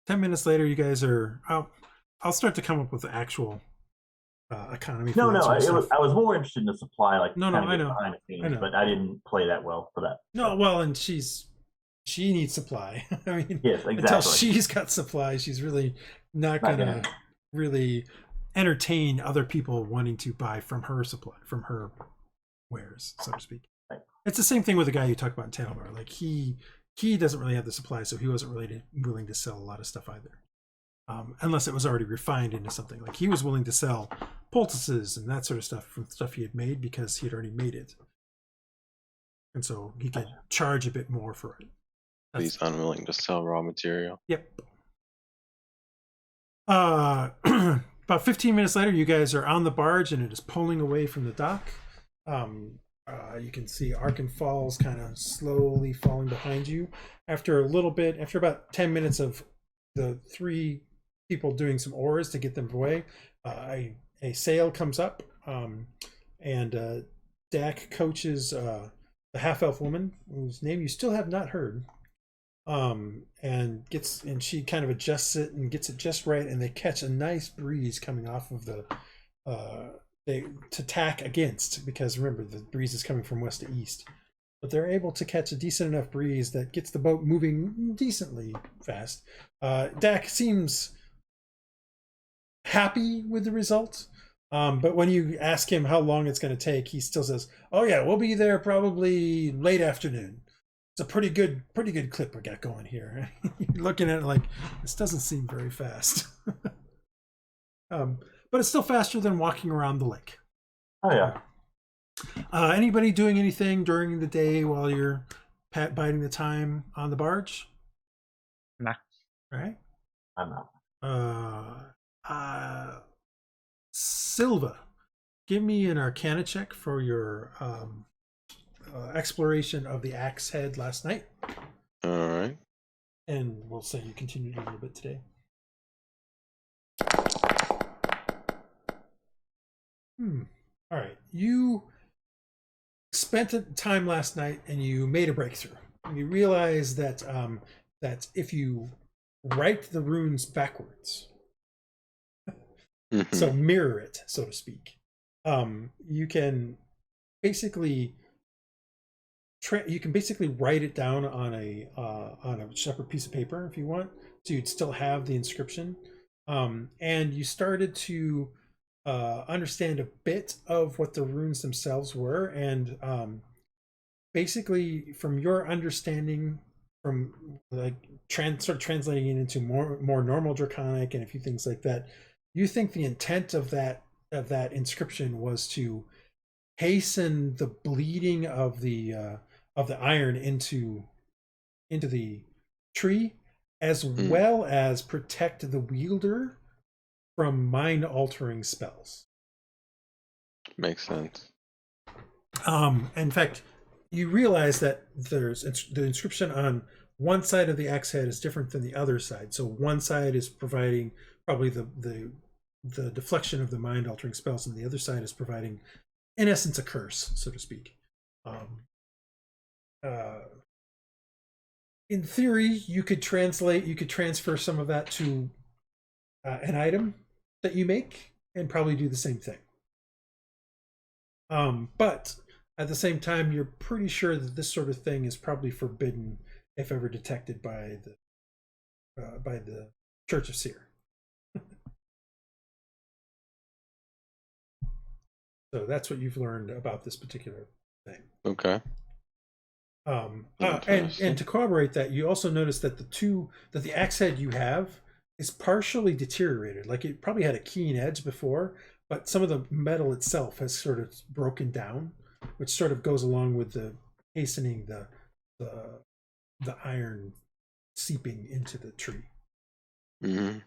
10 minutes later, you guys are. I'll start to come up with the actual economy. For No, that no. sort of stuff. I was more interested in the supply, like No, kind of I get know. behind the I scenes, know. but I didn't play that well for that. No, so. well, and she needs supply. I mean, Yes, exactly. until she's got supply, she's really not gonna really entertain other people wanting to buy from her supply, from her wares, so to speak. Right. It's the same thing with the guy you talked about in Tanabar. Like he doesn't really have the supply, so he wasn't really willing to sell a lot of stuff either, unless it was already refined into something. Like he was willing to sell poultices and that sort of stuff from stuff he had made because he had already made it, and so he could charge a bit more for it. He's unwilling to sell raw material. Yep. About 15 minutes later, you guys are on the barge and it is pulling away from the dock. You can see Archen Falls kind of slowly falling behind you. After about 10 minutes of the three people doing some oars to get them away, a sail comes up, and Dak coaches the half-elf woman, whose name you still have not heard. And she kind of adjusts it and gets it just right, and they catch a nice breeze coming off of the to tack against, because remember the breeze is coming from west to east, but they're able to catch a decent enough breeze that gets the boat moving decently fast. Dak seems happy with the result, but when you ask him how long it's going to take, he still says, "Oh yeah, we'll be there probably late afternoon." It's a pretty good clip we got going here. You're looking at it like, this doesn't seem very fast. But it's still faster than walking around the lake. Oh yeah. Anybody doing anything during the day while you're biding the time on the barge? Nah. All right. I'm not. Silva, give me an Arcana check for your exploration of the axe head last night. All right. And we'll say you continued a little bit today. All right. You spent time last night and you made a breakthrough. You realize that that if you write the runes backwards, so mirror it, so to speak, you can basically write it down on a separate piece of paper if you want, so you'd still have the inscription. And you started to understand a bit of what the runes themselves were, and basically from your understanding, from like sort of translating it into more normal Draconic and a few things like that, you think the intent of that inscription was to hasten the bleeding of the iron into the tree, as well as protect the wielder from mind-altering spells. Makes sense. In fact, you realize that there's the inscription on one side of the axe head is different than the other side. So one side is providing probably the deflection of the mind-altering spells, and the other side is providing, in essence, a curse, so to speak. In theory, you could transfer some of that to an item that you make and probably do the same thing. But at the same time, you're pretty sure that this sort of thing is probably forbidden if ever detected by the Church of Seer. So that's what you've learned about this particular thing. Okay. And to corroborate that, you also notice that the axe head you have is partially deteriorated. Like it probably had a keen edge before, but some of the metal itself has sort of broken down, which sort of goes along with the hastening the iron seeping into the tree. Mm-hmm.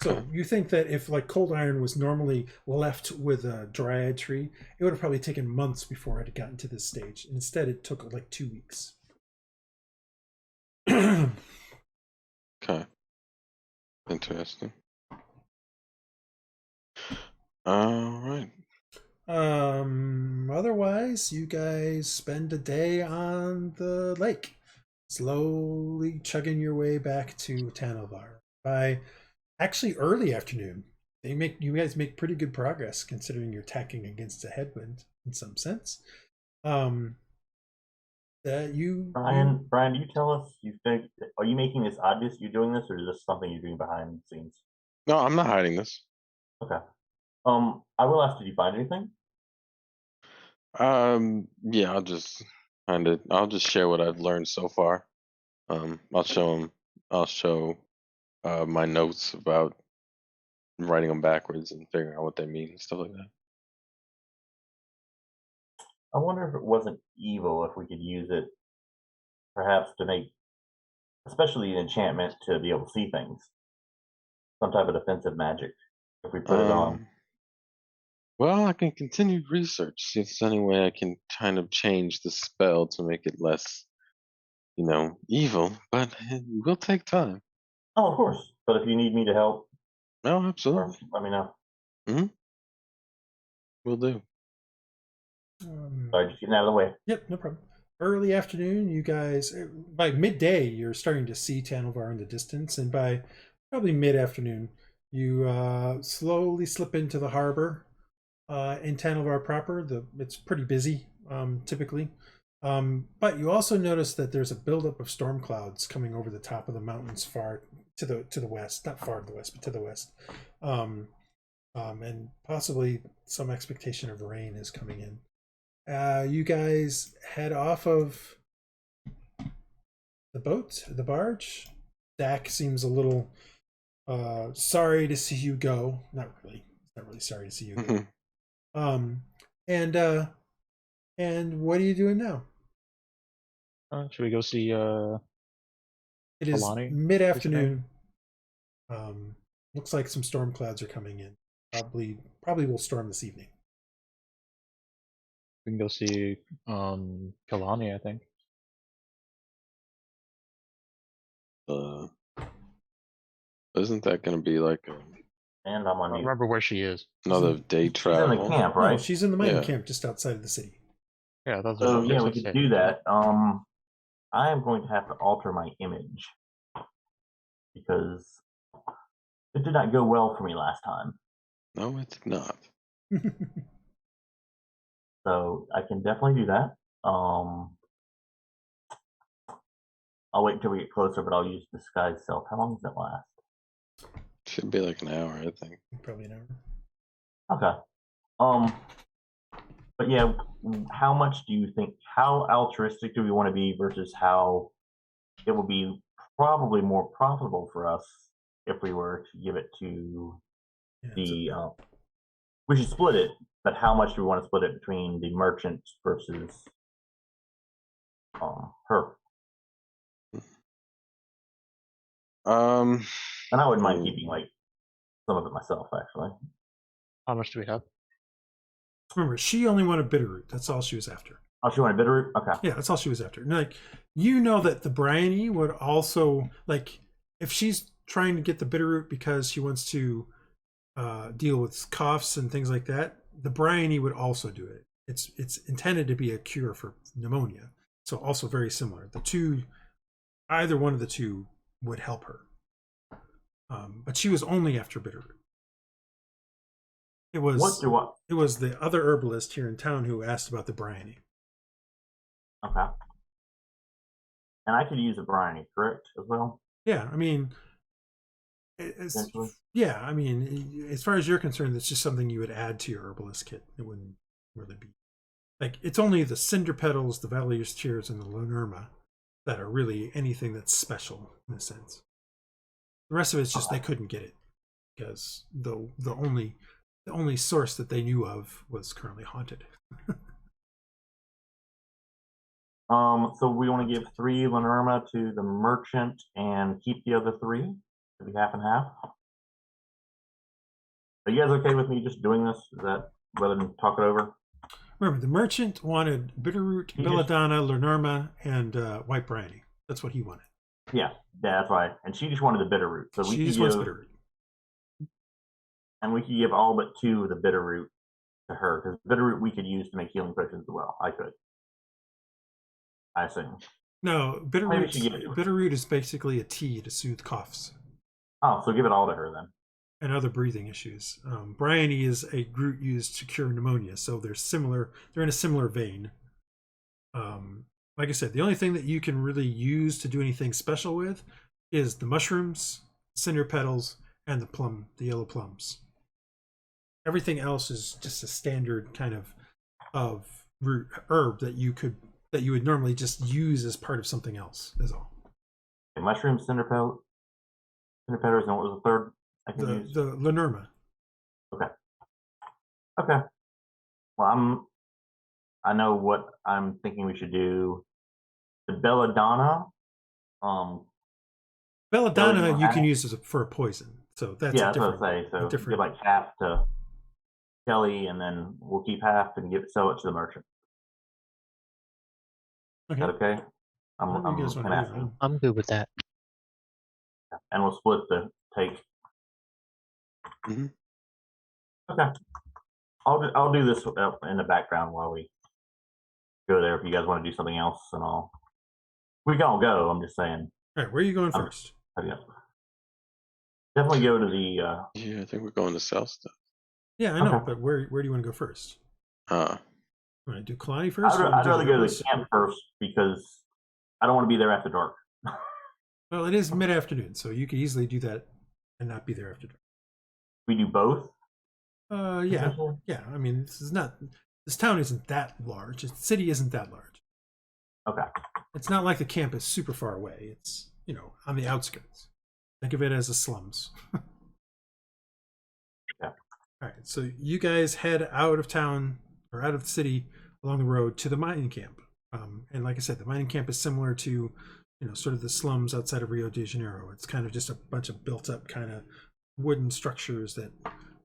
So you think that if like cold iron was normally left with a dryad tree, it would have probably taken months before it had gotten to this stage. And instead, it took like 2 weeks. Okay. Interesting. All right. Otherwise, you guys spend a day on the lake, slowly chugging your way back to Tanovar. By actually early afternoon, you guys make pretty good progress considering you're tacking against a headwind in some sense. That you Brian, do you tell us? Are you making this obvious? You're doing this, or is this something you're doing behind the scenes? No, I'm not hiding this. Okay. I will ask. Did you find anything? Yeah, I'll just share what I've learned so far. I'll show my notes about writing them backwards and figuring out what they mean and stuff like that. I wonder if it wasn't evil if we could use it, perhaps to make, especially an enchantment, to be able to see things. Some type of defensive magic if we put it on. Well, I can continue research, see if there's any way I can kind of change the spell to make it less, evil, but it will take time. Oh, of course. But if you need me to help, No, absolutely. let me know. Will do. Sorry, just getting out of the way. Yep, no problem. Early afternoon, you guys, by midday, you're starting to see Tanovar in the distance, and by probably mid-afternoon, you slowly slip into the harbor in Tanovar proper. It's pretty busy, typically. But you also notice that there's a buildup of storm clouds coming over the top of the mountains far to the west, not far to the west, but to the west. And possibly some expectation of rain is coming in. You guys head off of the barge. Dak seems a little sorry to see you go. Not really sorry to see you go. And what are you doing now? Should we go see It is Kalani? mid-afternoon. Looks like some storm clouds are coming in. Probably will storm this evening. We can go see Kalani, I think. Isn't that going to be like And I'm I on don't mute. remember where she is. another day She's travel? in the camp, No, right? she's in the mining Yeah. camp just outside of the city. Yeah, those So are yeah, we could do that. I am going to have to alter my image because it did not go well for me last time. No, it did not. So I can definitely do that. I'll wait until we get closer, but I'll use disguise self. How long does that last? Should be like an hour, I think. Probably an hour. Okay. But yeah, how much do you think? How altruistic do we want to be versus how it will be probably more profitable for us if we were to give it to the. We should split it, but how much do we want to split it between the merchant versus her? And I wouldn't mind keeping like some of it myself, actually. How much do we have? Remember, she only wanted Bitterroot. That's all she was after. Oh, she wanted Bitterroot? Okay. Yeah, that's all she was after. And like, you know that the Bryony would also, like, if she's trying to get the Bitterroot because she wants to deal with coughs and things like that, the Bryony would also do it. It's intended to be a cure for pneumonia. So also very similar. Either one of the two would help her. But she was only after Bitterroot. It was the other herbalist here in town who asked about the Bryony. Okay. And I could use a Bryony, correct, as well? Yeah, I mean, as far as you're concerned, it's just something you would add to your herbalist kit. It wouldn't really be like, it's only the cinder petals, the Value's Tears, and the Lenorma that are really anything that's special in a sense. The rest of it's just they couldn't get it because the only source that they knew of was currently haunted. So we want to give 3 Lenorma to the merchant and keep the other 3 to be half and half. Are you guys okay with me just doing this? Is that rather than talk it over? Remember, the merchant wanted Bitterroot, Belladonna, Lenorma, and White Bryony. That's what he wanted. Yeah, that's right. And she just wanted the Bitterroot. So she just wants Bitterroot. And we could give all but 2 of the Bitterroot to her because bitterroot we could use to make healing potions as well. I assume. No, Maybe she give it to her. bitterroot is basically a tea to soothe coughs Oh, so give it all to her then. and other breathing issues. Bryony is a root used to cure pneumonia, so they're similar. They're in a similar vein. Like I said, the only thing that you can really use to do anything special with is the mushrooms, cinder petals, and the yellow plums. Everything else is just a standard kind of root herb that you would normally just use as part of something else. Is all. Okay, mushrooms, cinder petals, and what was the third I can use? The Lenormand. Okay. Well, I know what I'm thinking we should do. The belladonna. Belladonna you can use for a poison. So that's yeah, that's what I say. So different. give like half to Kelly, and then we'll keep half and sell it to the merchant. Okay. Is that okay? Whatever you guys wanna do, man. I'm good with that. And we'll split the take. Mhm. Okay. I'll do this in the background while we go there. If you guys want to do something else, and we can all go. I'm just saying. All right, where are you going first? Yeah. Definitely go to the. Yeah, I think we're going to sell stuff. Yeah, I know, Okay. but where do you want to go first? Uh, You want to do Kalani first? I'd or rather do go to the Herbalist? camp first because I don't want to be there after dark. Well, it is mid-afternoon, so you could easily do that and not be there after dark. We do both. Yeah. I mean, this town isn't that large. The city isn't that large. Okay. It's not like the camp is super far away. It's, on the outskirts. Think of it as the slums. Yeah. All right, so you guys head out of town or out of the city along the road to the mining camp. And like I said, the mining camp is similar to, sort of the slums outside of Rio de Janeiro. It's kind of just a bunch of built up kind of wooden structures that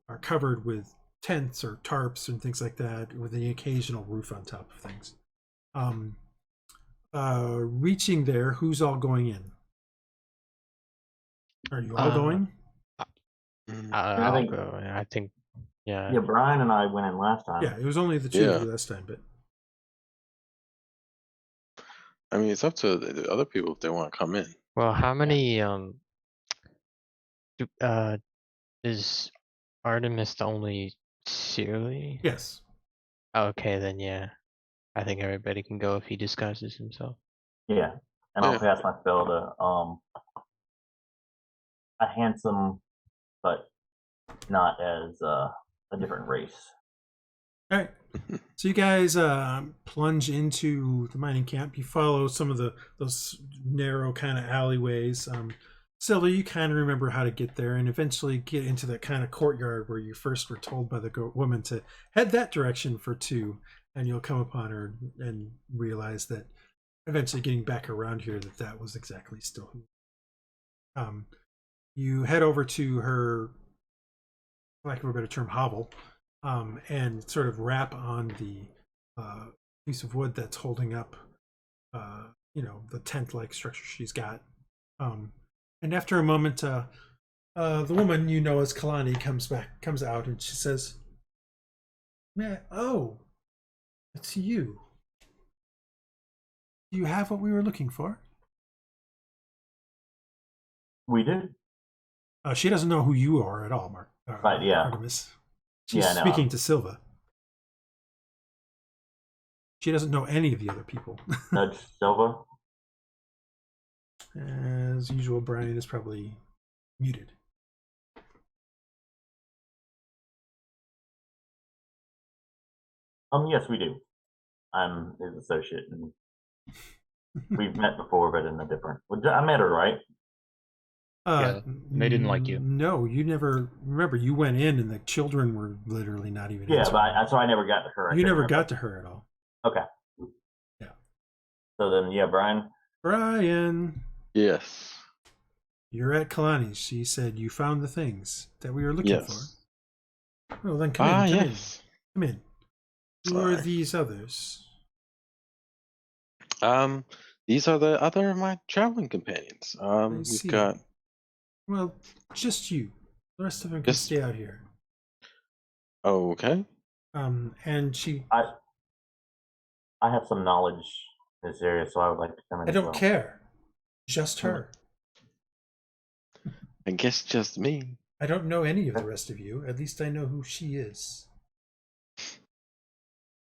are covered with tents or tarps and things like that, with the occasional roof on top of things. Reaching there, who's all going in? Are you all going? I think- go. I think, yeah. Yeah, Brian and I went in last time. Yeah, it was only the two of Yeah. you last time, but I mean, it's up to the other people if they want to come in. Well, how many is Artemis the only Sealy? yes. Okay, then yeah. I think everybody can go if he disguises himself. Yeah, and I'll Yeah. pass my spell to a handsome, but not as a different race. All right. So you guys plunge into the mining camp. You follow some of those narrow kind of alleyways. Silva, you kind of remember how to get there, and eventually get into that kind of courtyard where you first were told by the woman to head that direction for 2, and you'll come upon her and realize that eventually getting back around here that was exactly still who. You head over to her, for lack of a better term, hovel. And sort of rap on the piece of wood that's holding up, the tent-like structure she's got. And after a moment, the woman you know as Kalani comes out, and she says, "Oh, it's you. Do you have what we were looking for?" We did. She doesn't know who you are at all, Mark. Right, yeah. Artemis. She's Yeah, I know. speaking to Silva. She doesn't know any of the other people. Nudge Silva. As usual, Brian is probably muted. Yes, we do. I'm his associate, and we've met before, but in a different. I met her, right? Yeah, they didn't like you. No, you never. Remember, you went in, and the children were literally not even. Yeah, answering. but so I never got to her. I You couldn't never remember. got to her at all. Okay. Yeah. So then, yeah, Brian. Brian, Yes. you're at Kalani's. She said you found the things that we were looking Yes. for. Well, then come in. Yes. Come in. Who are Sorry. these others? These are the other of my traveling companions. We've see. got Well, just you. The rest of them can Just- stay out here. okay. And she, I have some knowledge in this area, so I would like to come in. I as don't well. care. Just her. I guess just me. I don't know any of the rest of you. At least I know who she is.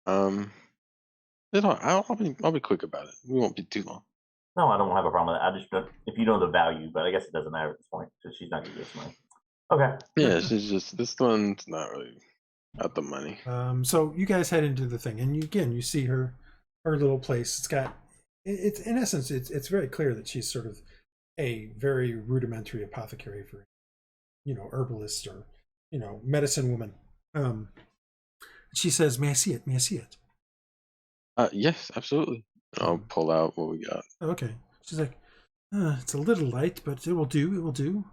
I'll be quick about it. We won't be too long. No, I don't have a problem with that. I just don't, if you know the value, but I guess it doesn't matter at this point because she's not going to give us money. Okay. Yeah, she's just this one's not really at the money. So you guys head into the thing, and you see her little place. It's in essence, it's very clear that she's sort of a very rudimentary apothecary for, herbalist or, medicine woman. She says, "May I see it? May I see it?" Yes, absolutely. I'll pull out what we got. Okay. She's like, it's a little light, but it will do. It will do.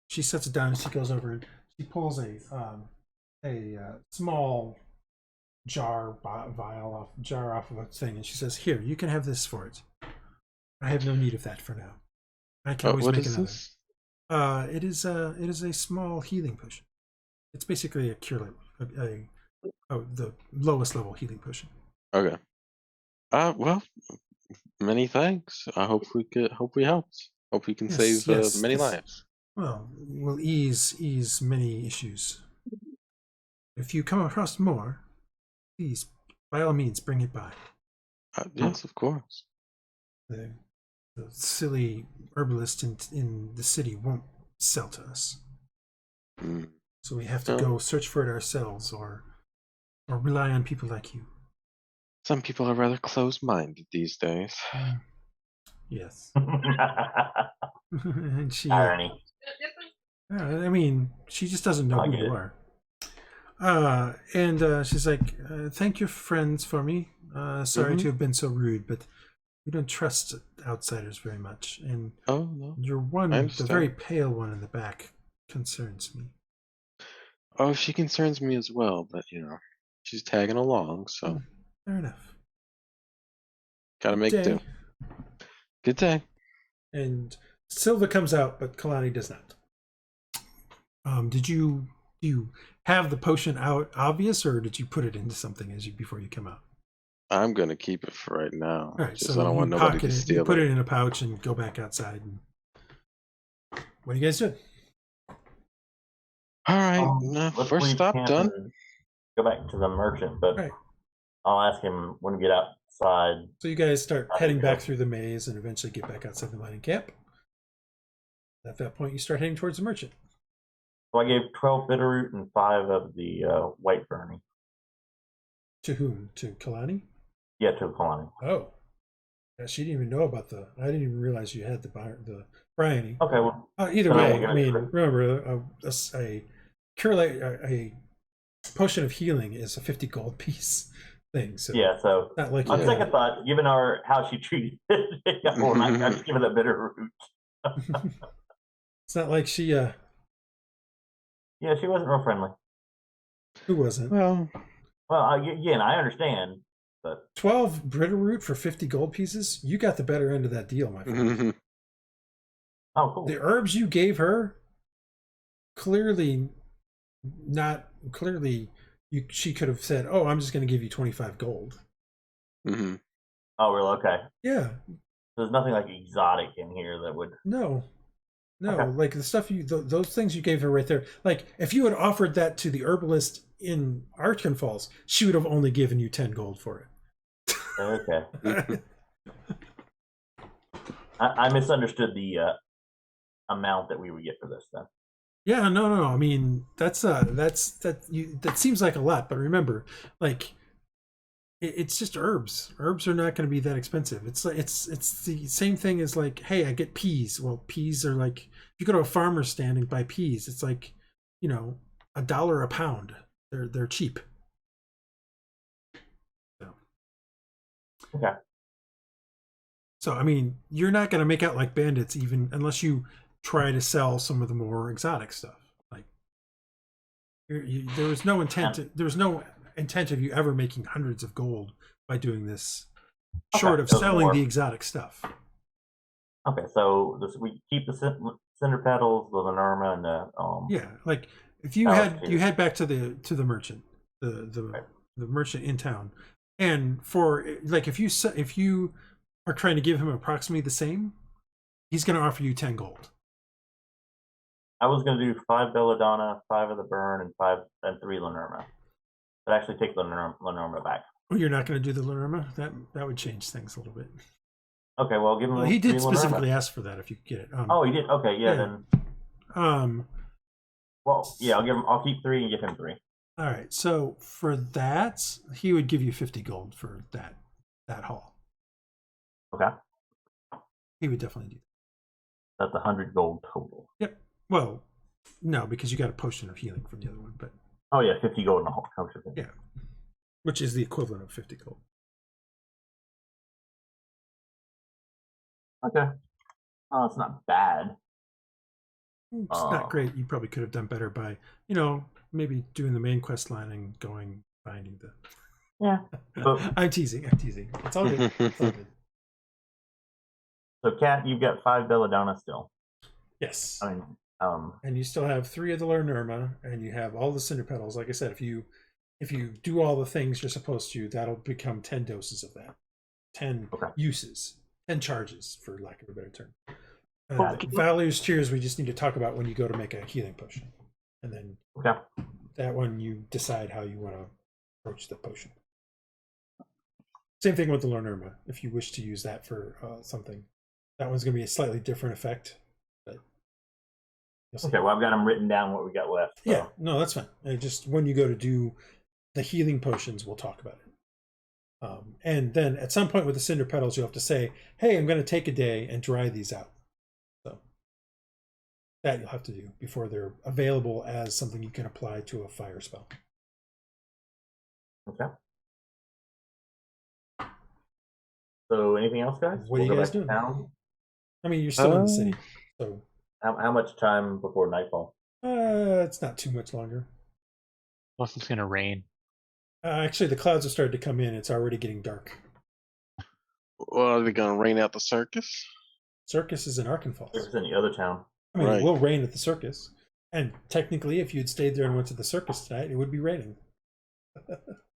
She sets it down and she goes over and she pulls a small jar off of a thing, and she says, "Here, you can have this for it. I have no need of that for now. I can always What make is another." this? It is a small healing potion. It's basically a cure light, the lowest level healing potion. Okay. Well, many thanks. I hope we helped. Hope we can save many lives. Well, we'll ease many issues. If you come across more, please, by all means, bring it by. Yes, of course. The silly herbalist in the city won't sell to us. So we have to go search for it ourselves or rely on people like you. Some people are rather close-minded these days. Yes. And she, Irony. I mean, she just doesn't know who you are. And she's like, "Thank your friends for me. Sorry to have been so rude, but we don't trust outsiders very much. And no, your one, the very pale one in the back, concerns me." Oh, she concerns me as well, but she's tagging along, so fair enough. Gotta make do. Good day. And Silva comes out, but Kalani does not. Do you have the potion out obvious, or did you put it into something before you come out? I'm gonna keep it for right now. All right, just so I don't want nobody to steal you put it in a pouch and go back outside. And what are you guys doing? All right, first stop done. Go back to the merchant, but right. I'll ask him when we get outside. So you guys start heading back through the maze and eventually get back outside the mining camp. At that point, you start heading towards the merchant. So I gave 12 bitterroot and 5 of the white ferny. To whom? To Kalani? Yeah, to Kalani. Oh. Yeah, she didn't even know about I didn't even realize you had the Bryony. Okay, well. Either way, I mean, remember, a potion of healing is a 50 gold piece thing. So yeah, so not like on second thought, given how she treated it, I just give her that bitterroot. It's not like she yeah, she wasn't real friendly. Who wasn't? Well, again, I understand, but 12 bitterroot for 50 gold pieces? You got the better end of that deal, my friend. Oh, cool. The herbs you gave her, she could have said, "Oh, I'm just going to give you 25 gold." Mm-hmm. Oh, really? Okay. Yeah. There's nothing like exotic in here that would. No, okay. Like the stuff those things you gave her right there. Like if you had offered that to the herbalist in Archen Falls, she would have only given you 10 gold for it. Okay. I misunderstood the amount that we would get for this then. Yeah, no. I mean, that seems like a lot, but remember, like, it's just herbs. Herbs are not going to be that expensive. It's the same thing as like, hey, I get peas. Well, peas are like, if you go to a farmer's stand and buy peas, it's like, $1 a pound. They're cheap. So. Okay. So I mean, you're not going to make out like bandits even unless you try to sell some of the more exotic stuff. Like there was no intent. There was no intent of you ever making hundreds of gold by doing this, short of selling the exotic stuff. Okay, so we keep cinder petals, the Lenormand, and the Yeah, like if you head back to the merchant, the merchant in town, and for like if you are trying to give him approximately the same, he's going to offer you 10 gold. I was going to do 5 belladonna, 5 of the burn, and 3 Lenormand. But actually take the Lenormand back. Oh, you're not going to do the Lenormand? That would change things a little bit. Okay, well, give him. Well, he did specifically ask for that. If you could get it. Oh, he did. Okay, yeah, then. Well, yeah, I'll keep 3 and give him 3. All right. So for that, he would give you 50 gold for that haul. Okay. He would definitely do that. That's 100 gold total. Yep. Well, no, because you got a potion of healing from the other one, but. Oh yeah, 50 gold in a whole potion. Yeah, which is the equivalent of 50 gold. Okay. Oh, it's not bad. It's not great. You probably could have done better by, maybe doing the main quest line and finding the. Yeah. But, I'm teasing. It's all good. It's all good. So, Kat, you've got 5 belladonna still. Yes. I mean, and you still have 3 of the Lenormand, and you have all the cinder petals. Like I said, if you do all the things you're supposed to, that'll become 10 doses of that. 10 uses. 10 charges, for lack of a better term. Valor's Tears, we just need to talk about when you go to make a healing potion. And then that one, you decide how you want to approach the potion. Same thing with the Lenormand. If you wish to use that for something, that one's going to be a slightly different effect. But okay, well, I've got them written down what we got left. So. Yeah, no, that's fine. Just when you go to do the healing potions, we'll talk about it. And then at some point with the cinder petals, you'll have to say, hey, I'm going to take a day and dry these out. So that you'll have to do before they're available as something you can apply to a fire spell. Okay. So anything else, guys? What are you guys doing? Town? I mean, you're still in the city. So how much time before nightfall? It's not too much longer. Plus it's going to rain. Actually, the clouds have started to come in. It's already getting dark. Well, are they going to rain out the circus? Circus is in Archen Falls. It's in the other town. I mean, it will rain at the circus. And technically, if you'd stayed there and went to the circus tonight, it would be raining.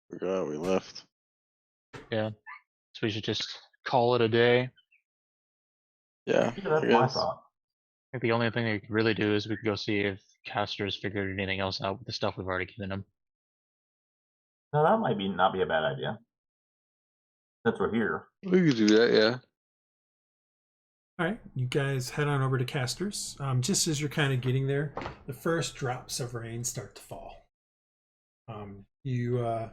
Forgot we left. Yeah. So we should just call it a day. Yeah. That's my thought. I think the only thing we could really do is we could go see if Castor's figured anything else out with the stuff we've already given him. No, that might not be a bad idea. Since we're here. We could do that, yeah. All right, you guys head on over to Castor's. Just as you're kind of getting there, the first drops of rain start to fall. You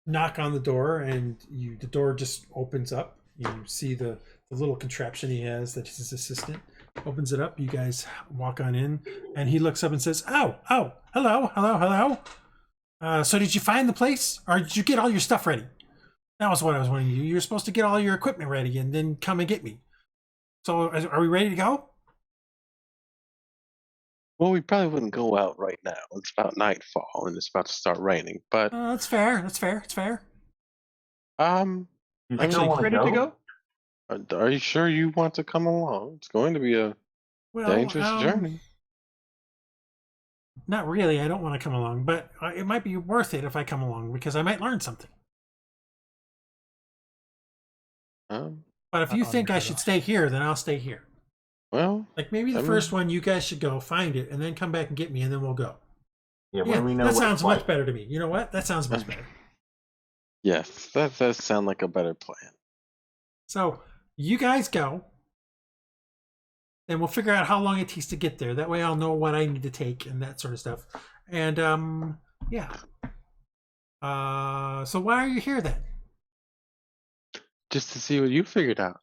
knock on the door, and the door just opens up. You see the little contraption he has that his assistant opens it up. You guys walk on in, and he looks up and says, "Oh, hello. So did you find the place, or did you get all your stuff ready?" That was what I was wondering. You were supposed to get all your equipment ready and then come and get me. So are we ready to go? Well, we probably wouldn't go out right now. It's about nightfall and it's about to start raining. But that's fair. It's fair. I'm ready to go. Are you sure you want to come along? It's going to be a dangerous journey. Not really. I don't want to come along, but it might be worth it if I come along because I might learn something. But if you think I should stay here, then I'll stay here. Well, like maybe the first one, you guys should go find it and then come back and get me, and then we'll go. Yeah, we know that sounds much better to me. You know what? That sounds much better. Yes, that does sound like a better plan. So you guys go, and we'll figure out how long it takes to get there. That way I'll know what I need to take and that sort of stuff. And yeah. So why are you here then? Just to see what you figured out.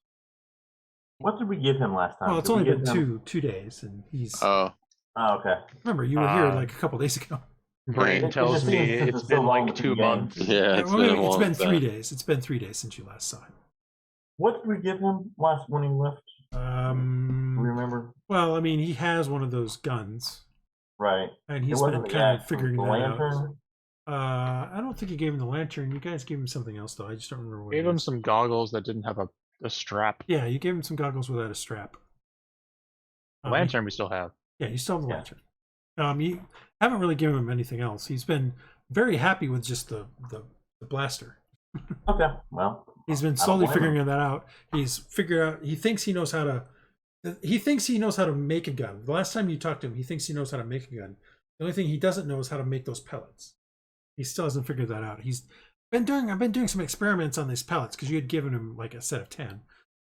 What did we give him last time? Well, it's only been two days, and he's. Oh, okay. Remember, you were here like a couple days ago. Brain tells me it's been like 2 months. Yeah, it's been 3 days. It's been 3 days since you last saw him. What did we give him last when he left? Do you remember? Well, I mean, he has one of those guns. Right. And he's been kind of figuring that lantern? out. I don't think you gave him the lantern. You guys gave him something else, though. I just don't remember what. Gave him some goggles that didn't have a strap. Yeah, you gave him some goggles without a strap. Lantern we still have. Yeah, you still have the Yeah. lantern. You haven't really given him anything else. He's been very happy with just the blaster. Okay, well, He's been I don't slowly blame figuring him. that out. He's figured out. He thinks he knows how to. He thinks he knows how to make a gun. The last time you talked to him, he thinks he knows how to make a gun. The only thing he doesn't know is how to make those pellets. He still hasn't figured that out. I've been doing some experiments on these pellets because you had given him like a set of 10,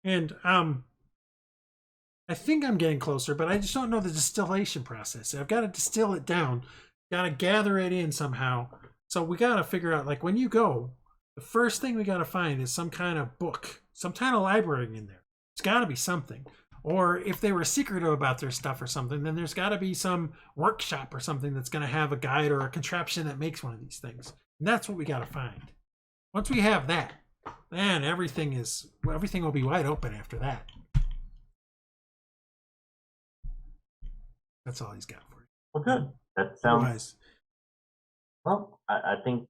and I think I'm getting closer, but I just don't know the distillation process. I've got to distill it down, got to gather it in somehow. So we got to figure out, like, when you go, the first thing we got to find is some kind of book, some kind of library in there. It's got to be something. Or if they were secretive about their stuff or something, then there's got to be some workshop or something that's going to have a guide or a contraption that makes one of these things. And that's what we got to find. Once we have that, then everything will be wide open after that. That's all he's got for you. Well, good. That sounds. Otherwise, Well, I think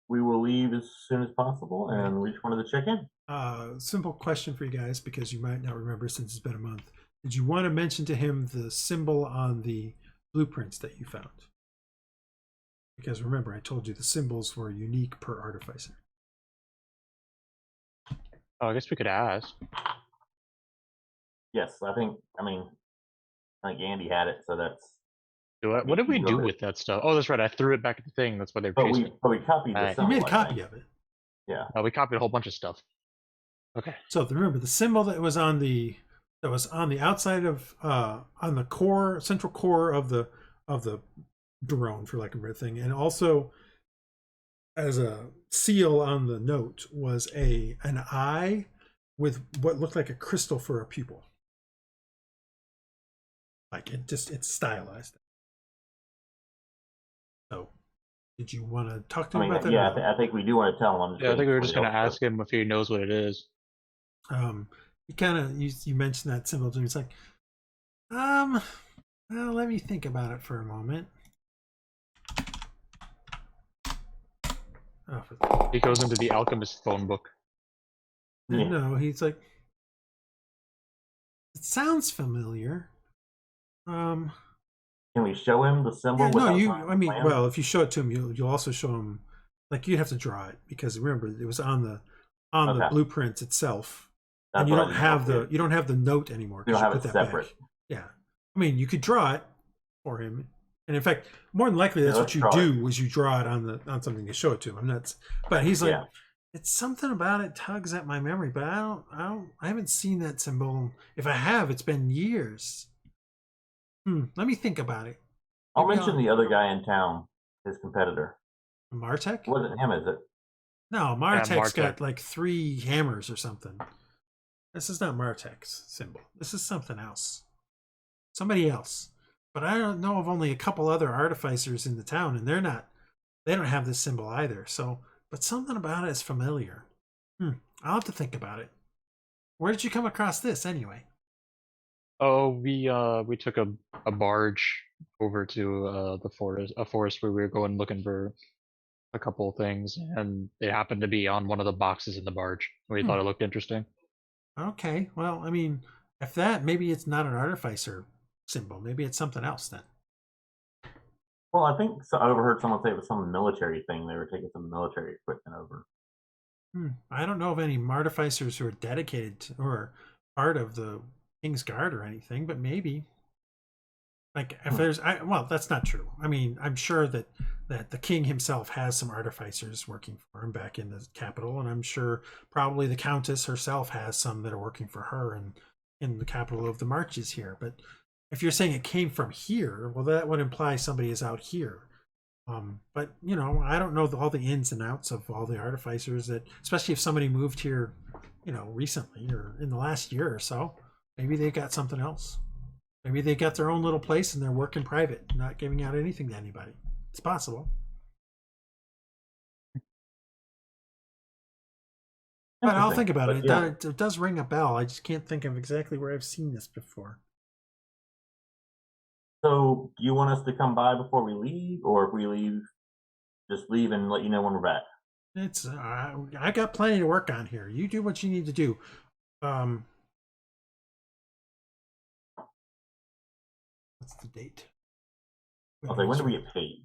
we will leave as soon as possible, and we just wanted to check in. simple question for you guys, because you might not remember since it's been a month. Did you want to mention to him the symbol on the blueprints that you found? Because remember, I told you the symbols were unique per artificer. Oh, I guess we could ask. Yes, I think Andy had it, so that's. What did we You do wrote it. with that stuff? Oh, that's right. I threw it back at the thing. That's why they were But chasing we me. copied the Right. You made a symbol, I copy think. of it. Yeah. Oh, we copied a whole bunch of stuff. Okay. So remember, the symbol that was on the outside of on the core, central core of the drone, for lack of a better thing, and also as a seal on the note was an eye with what looked like a crystal for a pupil. Like it's stylized. So, did you want to talk to him about that? Yeah, I think we do want to tell him. Yeah, I think we were just going to ask him if he knows what it is. He kind of you mentioned that symbol to him. He's like, well, let me think about it for a moment. Oh, He goes into the Alchemist phone book. Yeah. No, he's like, it sounds familiar. Can we show him the symbol? Yeah, no, without you. drawing I the mean, plan? well, if you show it to him, you'll also show him. Like, you'd have to draw it, because remember, it was on the Okay. blueprint itself, That's and you what I don't didn't have you don't have the note anymore. We don't 'cause have you it put that separate. back. Yeah, I mean, you could draw it for him, and in fact, more than likely, that's Yeah, what let's you draw do is you draw it on something to show it to him. I'm not, but he's like, Yeah. it's something about it tugs at my memory, but I haven't seen that symbol. If I have, it's been years. Let me think about it. I'll Maybe mention the other guy in town, his competitor. Martek? It wasn't him, is it? No, Martek's Martek. got like 3 hammers or something. This is not Martek's symbol. This is something else. Somebody else. But I don't know of only a couple other artificers in the town, and they don't have this symbol either. So, but something about it is familiar. I'll have to think about it. Where did you come across this anyway? Oh, we took a barge over to the forest where we were going looking for a couple of things, and it happened to be on one of the boxes in the barge. We thought it looked interesting. Okay, well, I mean, if that, maybe it's not an artificer symbol. Maybe it's something else then. Well, I think I overheard someone say it was some military thing. They were taking some military equipment over. I don't know of any artificers who are dedicated to, or part of the King's Guard or anything, but maybe. Like, if there's, well, that's not true. I mean, I'm sure that the king himself has some artificers working for him back in the capital, and I'm sure probably the countess herself has some that are working for her in the capital of the Marches here. But if you're saying it came from here, well, that would imply somebody is out here. But I don't know all the ins and outs of all the artificers that, especially if somebody moved here, recently or in the last year or so. Maybe they got something else. Maybe they got their own little place and they're working private, not giving out anything to anybody. It's possible. But I'll think about it. Yeah. It does ring a bell. I just can't think of exactly where I've seen this before. So, do you want us to come by before we leave, or if we leave, just leave and let you know when we're back? It's I got plenty to work on here. You do what you need to do. What's the date? I was like, when do we get paid?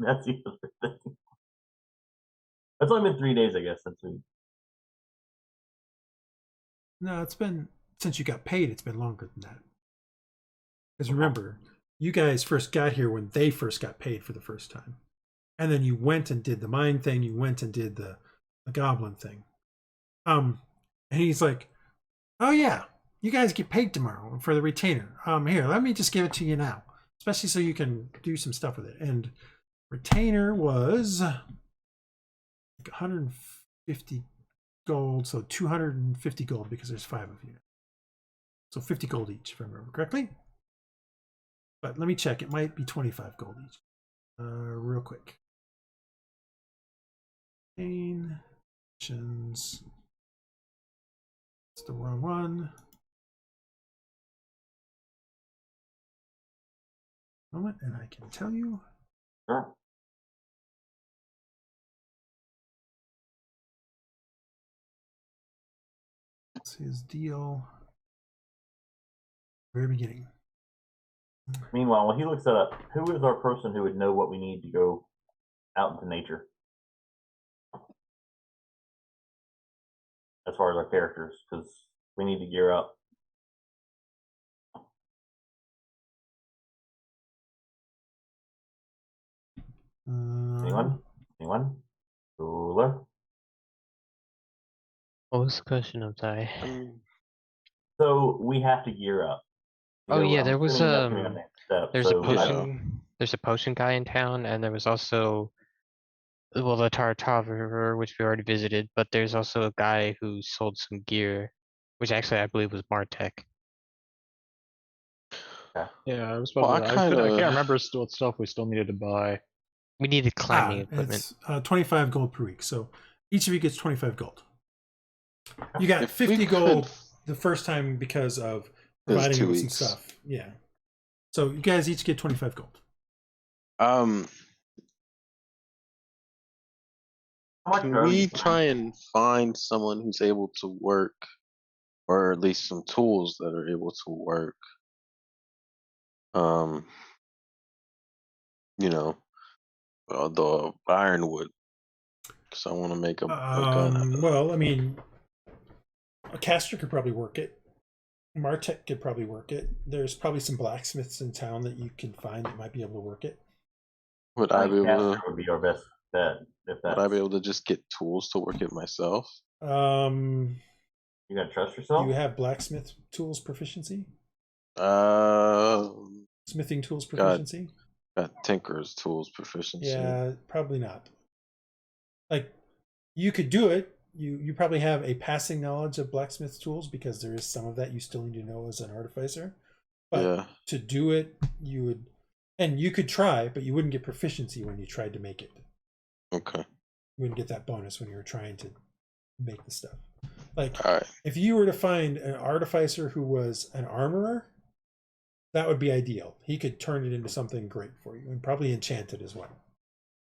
That's the other thing. That's only been 3 days, I guess, since we. No, it's been since you got paid. It's been longer than that. Because remember, you guys first got here when they first got paid for the first time, and then you went and did the mine thing. You went and did the goblin thing. And he's like, "Oh yeah, you guys get paid tomorrow for the retainer. Here, let me just give it to you now, especially so you can do some stuff with it." And retainer was like 150 gold, so 250 gold because there's 5 of you. So 50 gold each, if I remember correctly. But let me check. It might be 25 gold each. Real quick. It's the wrong one. Moment, and I can tell you. Sure. It's his deal. Very beginning. Meanwhile, when he looks that up, who is our person who would know what we need to go out into nature? As far as our characters, because we need to gear up. Anyone? Ruler? What was the question? I'm sorry. So we have to gear up. Oh yeah, there was there's so a potion. There's a potion guy in town, and there was also the Tartar, which we already visited. But there's also a guy who sold some gear, which actually I believe was Martek. Yeah, I was Well, about to, I can't remember what stuff we still needed to buy. We needed climbing equipment. It's 25 gold per week, so each of you gets 25 gold. You got 50 gold the first time because of providing him with some stuff. Yeah. So you guys each get 25 gold. Can we try and find someone who's able to work, or at least some tools that are able to work? You know, the ironwood, because I want to make a gun. Well, I mean, a caster could probably work it. Martek could probably work it. There's probably some blacksmiths in town that you can find that might be able to work it. Would I be able to? Would be our best bet. If would I be able to just get tools to work it myself? You gotta trust yourself. Do you have blacksmith tools proficiency? Smithing tools proficiency? Got tinker's tools proficiency. Yeah, probably not. Like, you could do it. You probably have a passing knowledge of blacksmith tools because there is some of that you still need to know as an artificer. But to do it, you would, and you could try, but you wouldn't get proficiency when you tried to make it. Okay. You wouldn't get that bonus when you were trying to make the stuff. Like, all right. If you were to find an artificer who was an armorer, that would be ideal. He could turn it into something great for you and probably enchant it as well.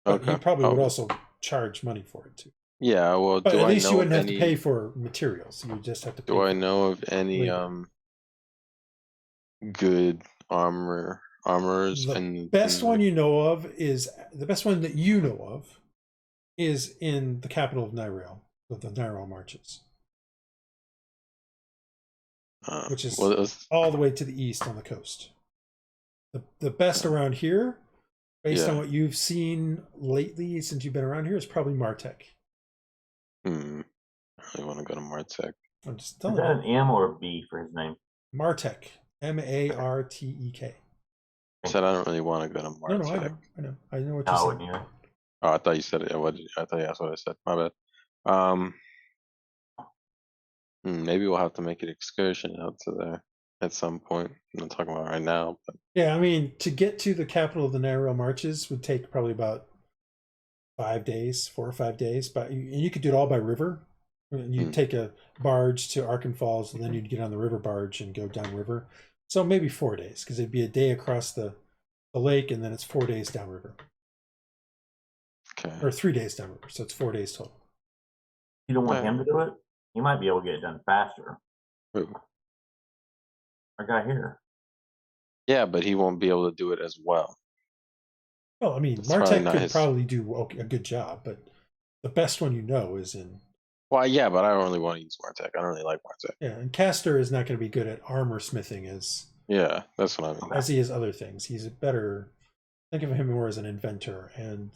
But he probably would also charge money for it too. Yeah, well, but at least you wouldn't have to pay for materials. You would just have to pay. Do I know of any good armorers? The best one you know of is the best one that you know of is in the capital of Nyrel, of the Nyrel marches, which is all the way to the east on the coast. The best around here, based on what you've seen lately since you've been around here, is probably Martek. I really want to go to Martek. I'm just is that an M or a B for his name? Martek. Martek. I said I don't really want to go to Martek. No, I know what you're saying. Oh, I thought you said it. I thought that's what I said. My bad. Maybe we'll have to make an excursion out to there at some point. I'm not talking about right now, but yeah, I mean, to get to the capital of the Nyrel marches would take probably about 4 or 5 days, but you could do it all by river. You'd take a barge to Archen Falls, and then you'd get on the river barge and go downriver. So maybe 4 days, because it'd be a day across the lake, and then it's 4 days downriver. Okay. Or 3 days downriver, so it's 4 days total. You don't want him to do it? He might be able to get it done faster. Who? Our guy here. Yeah, but he won't be able to do it as well. Well, I mean, It's probably Martek not could his- probably do a good job, but the best one is in. Well, yeah, but I don't really want to use Martek. I don't really like Martek. Yeah, and Castor is not going to be good at armor smithing as Yeah, that's what I mean. he is other things. He's better. Think of him more as an inventor and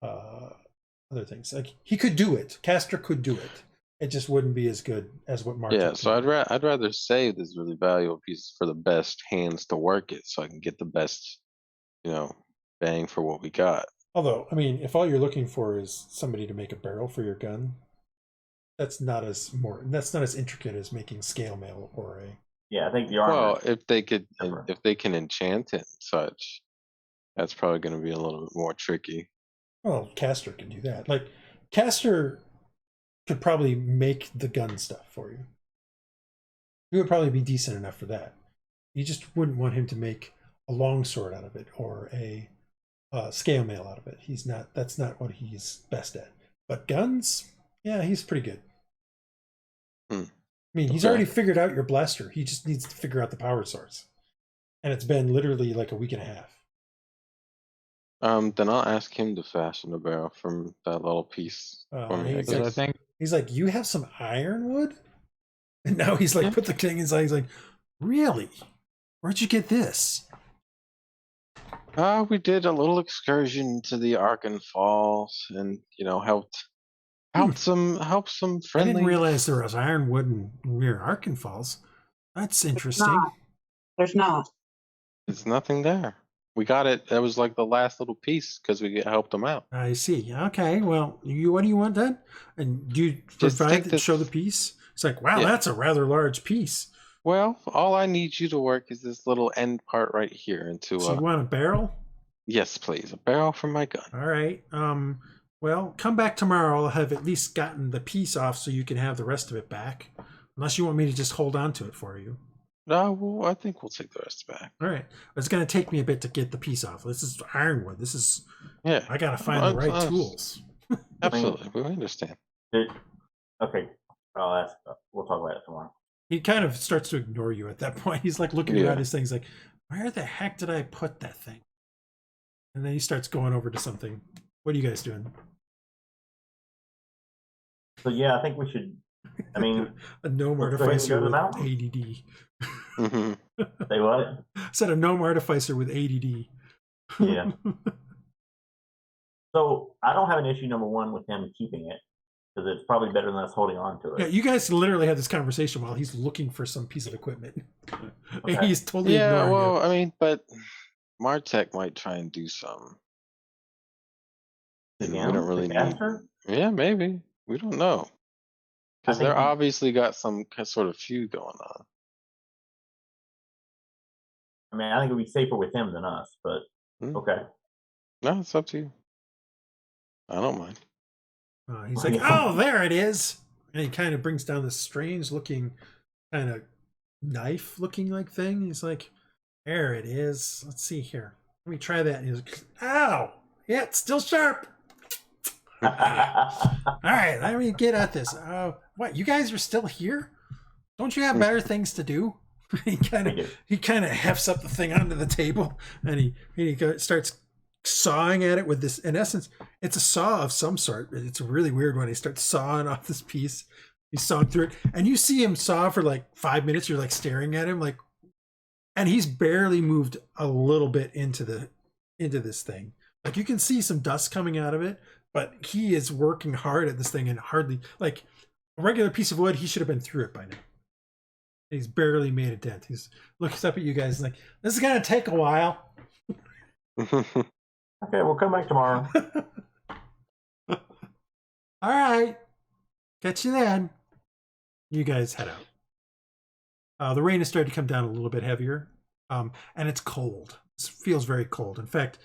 other things. Like he could do it. Castor could do it. It just wouldn't be as good as what Martek. Yeah, so I'd rather save this really valuable piece for the best hands to work it, so I can get the best, bang for what we got. Although, I mean, if all you're looking for is somebody to make a barrel for your gun, that's not as intricate as making scale mail or a. Yeah, I think the armor. Well, if they can different. enchant it and such, that's probably going to be a little bit more tricky. Well, Castor can do that. Like Castor could probably make the gun stuff for you. He would probably be decent enough for that. You just wouldn't want him to make a longsword out of it or a scale mail out of it. He's not. That's not what he's best at. But guns, yeah, he's pretty good. I mean, he's already figured out your blaster. He just needs to figure out the power source, and it's been literally like a week and a half. Then I'll ask him to fashion a barrel from that little piece for me. He's like, he's like, you have some ironwood, and now he's like, put the thing inside. He's like, really? Where'd you get this? We did a little excursion to the Archen Falls, and helped some friendly. I didn't realize there was ironwood near Archen Falls. That's interesting. There's not. There's nothing there. We got it. That was like the last little piece because we helped them out. I see. Okay. Well, what do you want then? And do you provide to show the piece? It's like, wow, that's a rather large piece. Well, all I need you to work is this little end part right here into. So you want a barrel? Yes, please. A barrel for my gun. All right. Well, come back tomorrow. I'll have at least gotten the piece off so you can have the rest of it back. Unless you want me to just hold on to it for you. No, well, I think we'll take the rest back. All right. It's going to take me a bit to get the piece off. This is ironwood. This is. Yeah. I got to find the right tools. Absolutely. We understand. Okay. I'll ask. We'll talk about it tomorrow. He kind of starts to ignore you at that point. He's like looking around his things like, where the heck did I put that thing? And then he starts going over to something. What are you guys doing? So yeah, I think we should. I mean, a gnome artificer with ADD. Say what? I said a gnome artificer with ADD. Yeah. So I don't have an issue number one with him keeping it because it's probably better than us holding on to it. Yeah, you guys literally have this conversation while he's looking for some piece of equipment. Okay. And he's totally ignoring you. I mean, but Martek might try and do some. And we don't really need. Yeah, maybe. We don't know. Because they're obviously got some sort of feud going on. I mean, I think it would be safer with him than us, but okay. No, it's up to you. I don't mind. He's like, oh, there it is. And he kind of brings down this strange looking kind of knife looking like thing. He's like, there it is. Let's see here. Let me try that. And he's like, ow. Yeah, it's still sharp. All right, let me get at this. What, you guys are still here? Don't you have better things to do? he kind of hefts up the thing onto the table, and he starts sawing at it with this. In essence, it's a saw of some sort. It's a really weird one. He starts sawing off this piece. He's sawing through it, and you see him saw for like 5 minutes. You're like staring at him, like, and he's barely moved a little bit into this thing. Like you can see some dust coming out of it. But he is working hard at this thing and hardly, like a regular piece of wood, he should have been through it by now. He's barely made a dent. He's looking up at you guys like, this is going to take a while. Okay, we'll come back tomorrow. All right. Catch you then. You guys head out. The rain has started to come down a little bit heavier. And it's cold. It feels very cold. In fact,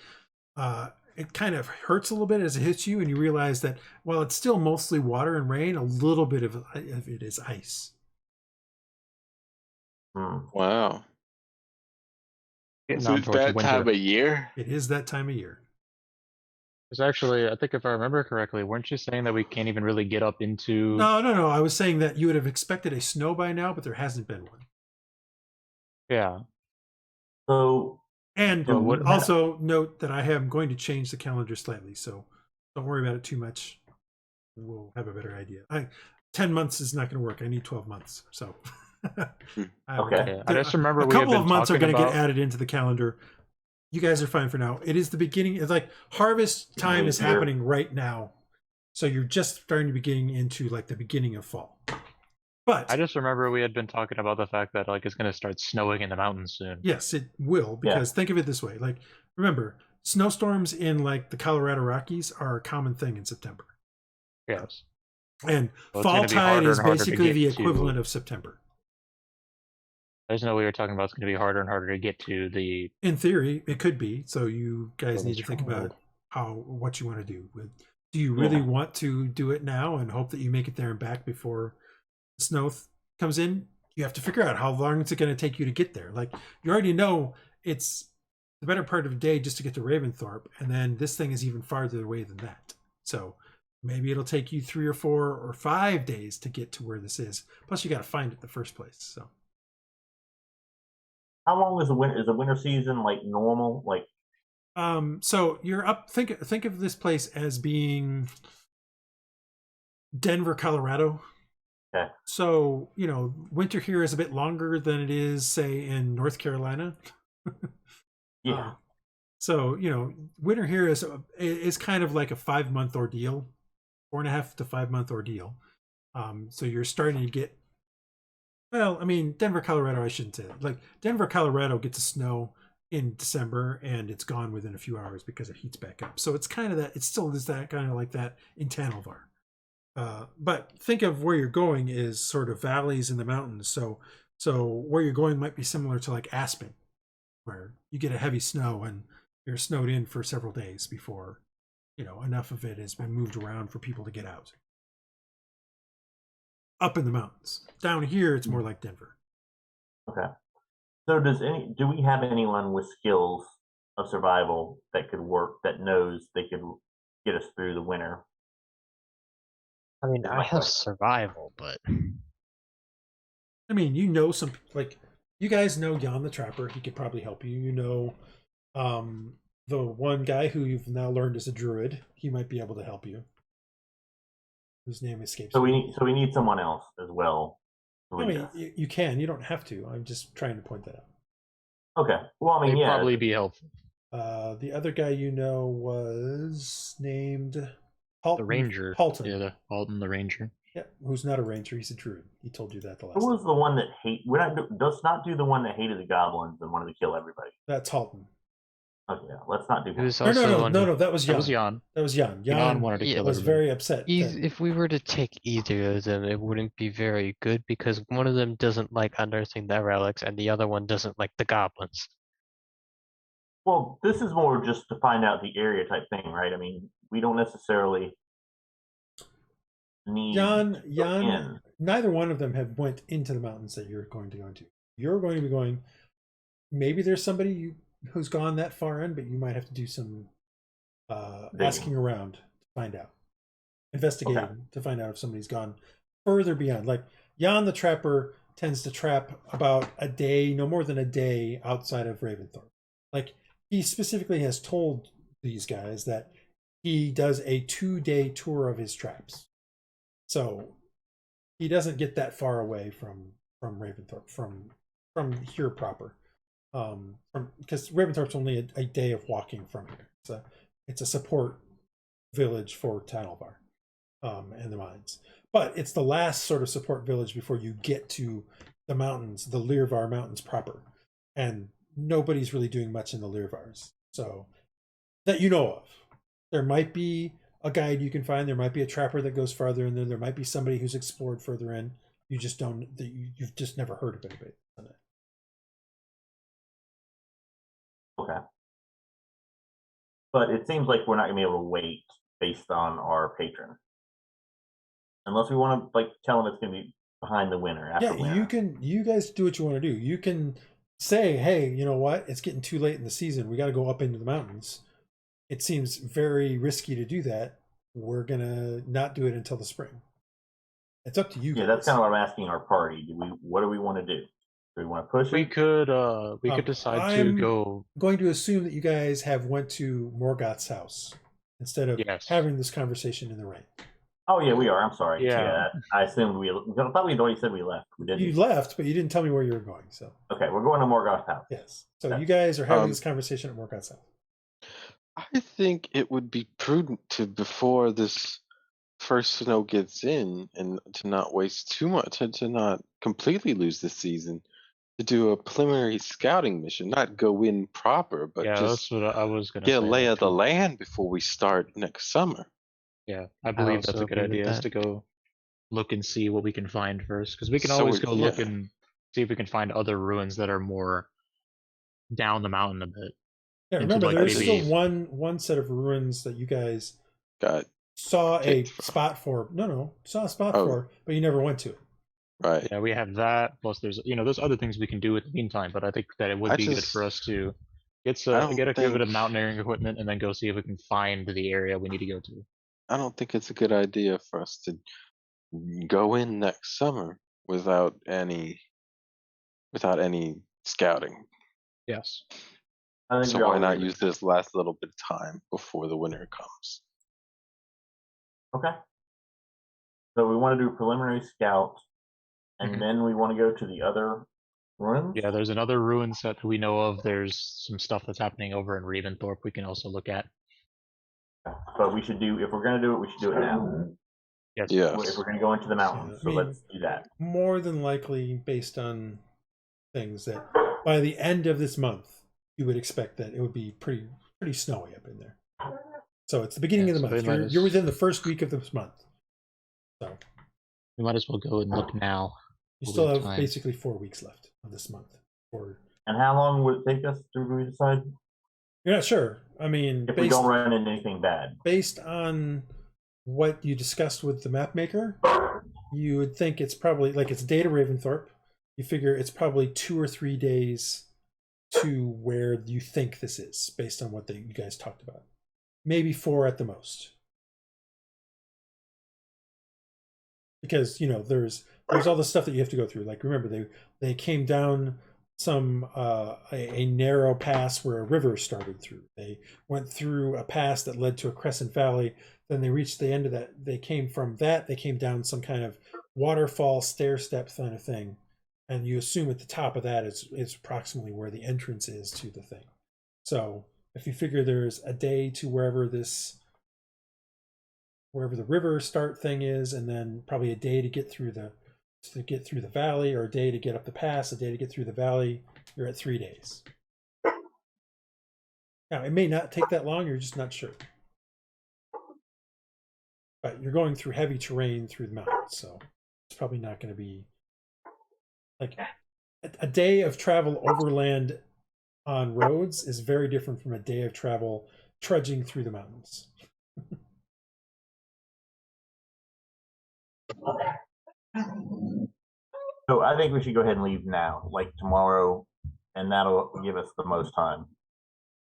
it kind of hurts a little bit as it hits you, and you realize that while it's still mostly water and rain, a little bit of it is ice. Wow. Is it that time of year? It is that time of year. It's actually, I think if I remember correctly, weren't you saying that we can't even really get up into... No. I was saying that you would have expected a snow by now, but there hasn't been one. Yeah. So, And So what- also note that I am going to change the calendar slightly, so don't worry about it too much. We'll have a better idea. 10 months is not going to work. I need 12 months. So, Okay. I just remember a we had couple of been months are talking going to get about- added into the calendar. You guys are fine for now. It is the beginning. It's like harvest time is Napier. happening right now, so you're just starting to be getting into like the beginning of fall. But I just remember we had been talking about the fact that like it's going to start snowing in the mountains soon. yes, it will, because think of it this way. Like, remember, snowstorms in like the Colorado Rockies are a common thing in September. Yes. And Well, it's fall gonna be tide harder is and harder to basically the get to- equivalent of September. I just know we were talking about it's going to be harder and harder to get to the. In theory, it could be. So you guys Well, need to that's think right. about what you want to do. Do you really want to do it now and hope that you make it there and back before the snow comes in? You have to figure out how long it's going to take you to get there. Like, you already know it's the better part of a day just to get to Ravensthorpe, and then this thing is even farther away than that. So maybe it'll take you 3 or 4 or 5 days to get to where this is. Plus, you got to find it in the first place. So. how long is the winter? Is the winter season like normal? Like, So you're up. Think of this place as being Denver, Colorado. Okay. So winter here is a bit longer than it is, say, in North Carolina. yeah, So winter here is kind of like a 5-month ordeal, 4.5 to 5-month ordeal. So you're starting to get. Well, I mean, Denver, Colorado, I shouldn't say that. Like, Denver, Colorado gets snow in December and it's gone within a few hours because it heats back up. So it's kind of that, it still is that kind of like that in Tanalvar. But think of where you're going is sort of valleys in the mountains. So where you're going might be similar to like Aspen, where you get a heavy snow and you're snowed in for several days before, enough of it has been moved around for people to get out. Up in the mountains. Down here, it's more like Denver. okay. So do we have anyone with skills of survival that could work, that knows they could get us through the winter? I mean, Is I my have question. survival, but I mean, some, like, you guys know Jan the Trapper. He could probably help you. The one guy who you've now learned is a druid. He might be able to help you. Whose name escapes So me. we need someone else as well. to I lead mean, us. you can. You don't have to. I'm just trying to point that out. Okay. Well, I mean, They'd yeah. probably be helpful. The other guy was named Halton. The ranger. Halton. Yeah, the Halton, the ranger. Yeah, who's not a ranger. He's a druid. He told you that the last Who time. was the one that does not do the one that hated the goblins and wanted to kill everybody? That's Halton. Okay, let's not do it that. was also the No, one. that was Jan. That was Jan. That was Jan. Jan wanted to yeah, kill was everybody. very upset. If we were to take either of them, it wouldn't be very good because one of them doesn't like unearthing the relics and the other one doesn't like the goblins. Well, this is more just to find out the area type thing, right? I mean, we don't necessarily need Jan, in. neither one of them have went into the mountains that you're going to go into. You're going to be going. Maybe there's somebody who's gone that far in, but you might have to do some asking around to find out, investigating to find out if somebody's gone further beyond. Like Jan the Trapper tends to trap about a day, no more than a day outside of Ravensthorpe. Like, he specifically has told these guys that he does a 2-day tour of his traps. So he doesn't get that far away from Ravensthorpe, from here proper. Because Ravensthorpe's only a day of walking from here. It's a support village for Tanalvar and the mines. But it's the last sort of support village before you get to the mountains, the Lyrvar Mountains proper. And nobody's really doing much in the Lyrvars. So, that you know of. There might be a guide you can find. There might be a trapper that goes farther in there. There might be somebody who's explored further in. You just don't, you've just never heard of anybody on it. Okay. But it seems like we're not going to be able to wait based on our patron. Unless we want to tell them it's going to be behind the winter. After winter. You guys do what you want to do. You can say, hey, you know what? It's getting too late in the season. We got to go up into the mountains. It seems very risky to do that. We're going to not do it until the spring. It's up to you guys. Yeah, that's kind of what I'm asking our party. What do we want to do? Do we want to push We it? could decide to I'm go. going to assume that you guys have went to Morgoth's house instead of Yes. having this conversation in the rain. Oh yeah, we are. I'm sorry. Yeah. I assumed I thought we'd already said we left. We didn't. You left, but you didn't tell me where you were going. So Okay, we're going to Morgoth's house. yes, so Okay. you guys are having this conversation at Morgoth's house. I think it would be prudent to, before this first snow gets in, and to not waste too much, and to not completely lose the season, to do a preliminary scouting mission. Not go in proper, but Yeah, just that's what I was gonna get a say. lay of the actually. land before we start next summer. Yeah, I believe that's also a good agree with idea. Is that. to go look and see what we can find first, because we can So always we- go look yeah. and see if we can find other ruins that are more down the mountain a bit. Yeah, into, remember like, there's maybe- still one set of ruins that you guys Got saw a picked from. spot for. No, saw a spot Oh. for, but you never went to it. right. Yeah, we have that. Plus, there's there's other things we can do in the meantime. But I think that it would I be good just- for us to get I don't get a bit of think- mountaineering equipment and then go see if we can find the area we need to go to. I don't think it's a good idea for us to go in next summer without any scouting. Yes. I think So we why all not agree. use this last little bit of time before the winter comes? Okay. So we want to do a preliminary scout, and Mhm. then we want to go to the other ruins. Yeah, there's another ruin set we know of. There's some stuff that's happening over in Raventhorpe we can also look at. But we should do, if we're going to do it, we should do it now. Yes. If Yes. we're going to go into the mountains, I so mean- let's do that. More than likely, based on things that by the end of this month, you would expect that it would be pretty snowy up in there. So it's the beginning Yeah, of the so month. they might You're as- within the first week of this month. So We might as well go and look now. you We'll still have have time. basically 4 weeks left of this month. Or And how long would it take us to we decide you're not sure. I mean, if we don't run into anything bad? based on what you discussed with the map maker, you would think it's probably like it's a day to Raventhorpe. You figure it's probably 2 or 3 days to where you think this is, based on what you guys talked about. Maybe 4 at the most. Because there's all the stuff that you have to go through. Like remember, they came down some a narrow pass where a river started through. They went through a pass that led to a crescent valley. Then they reached the end of that. They came from that. They came down some kind of waterfall stair step kind of thing, and you assume at the top of that is approximately where the entrance is to the thing. So if you figure there's a day to wherever the river start thing is, and then probably a day to get through the valley, or a day to get up the pass, a day to get through the valley, you're at 3 days. Now it may not take that long, you're just not sure. But you're going through heavy terrain through the mountains, so it's probably not going to be like a day of travel overland on roads is very different from a day of travel trudging through the mountains. So I think we should go ahead and leave now, like tomorrow, and that'll give us the most time.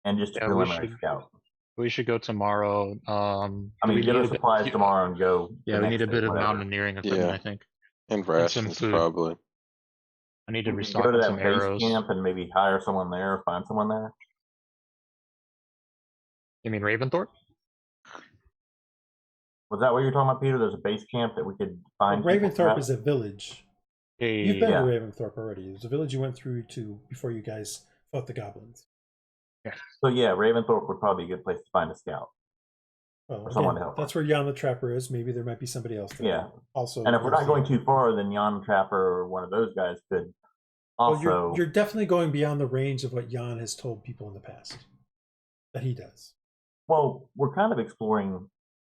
And just a Yeah, we preliminary should- scout. We should go tomorrow. I we mean, get need our a bit- supplies tomorrow and go. Yeah, the we next need a day, bit of whatever. mountaineering equipment, Yeah. I think. And some rations food. probably. I need to We could restock go to on that some base arrows. camp and maybe hire someone there, or find someone there. You mean Raventhorpe? Was that what you were talking about, Peter? There's a base camp that we could find. people Raventhorpe at? is a village. Hey, You've been Yeah. to Raventhorpe already. It was a village you went through to before you guys fought the goblins. So yeah, Raventhorpe would probably be a good place to find a scout. Well, Someone again, to help that's where Jan the Trapper is. Maybe there might be somebody else there. Yeah. Also, And if we're not there's going the- too far, then Jan Trapper or one of those guys could well, also. you're definitely going beyond the range of what Jan has told people in the past that he does. Well, we're kind of exploring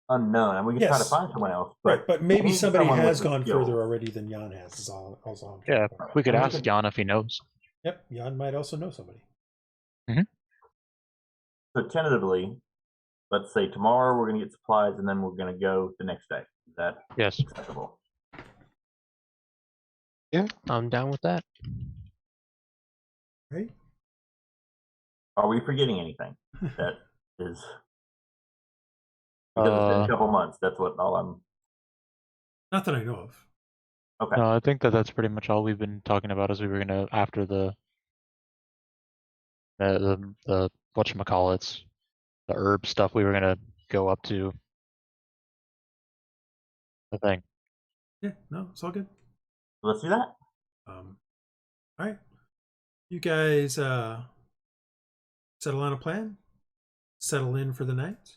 unknown, and we can try to Yes. find someone else. Right, but we maybe need somebody someone with has the gone skills. further already than Jan has. Is all I'm trying yeah, to point we could Well, we ask could- Jan if he knows. Yep, Jan might also know somebody. So tentatively, let's say tomorrow we're going to get supplies, and then we're going to go the next day. Is that Yes. acceptable? I'm down with that. Right? Are we forgetting anything? That is because it's been a couple months. That's what all I'm. Not that I know of. Okay. No, I think that's pretty much all we've been talking about. Is we were gonna after the whatchamacallits, the herb stuff. We were gonna go up to the thing. Yeah, no, it's all good. Let's do that. All right, you guys settle on a plan, settle in for the night.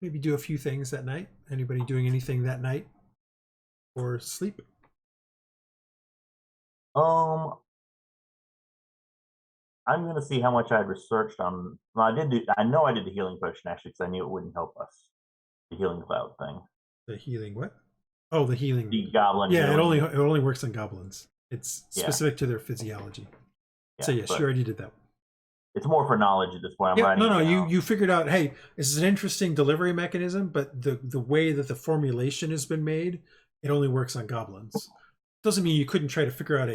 Maybe do a few things that night. Anybody doing anything that night or sleep? I'm gonna see how much I'd researched on. Well, I know I did the healing potion actually because I knew it wouldn't help us. The healing cloud thing. The healing what? Oh, the healing. The goblin. Yeah, healing. it only works on goblins. It's specific to their physiology. So yes, you already did that. It's more for knowledge at this point. You figured out, hey, this is an interesting delivery mechanism, but the way that the formulation has been made, it only works on goblins. Doesn't mean you couldn't try to figure out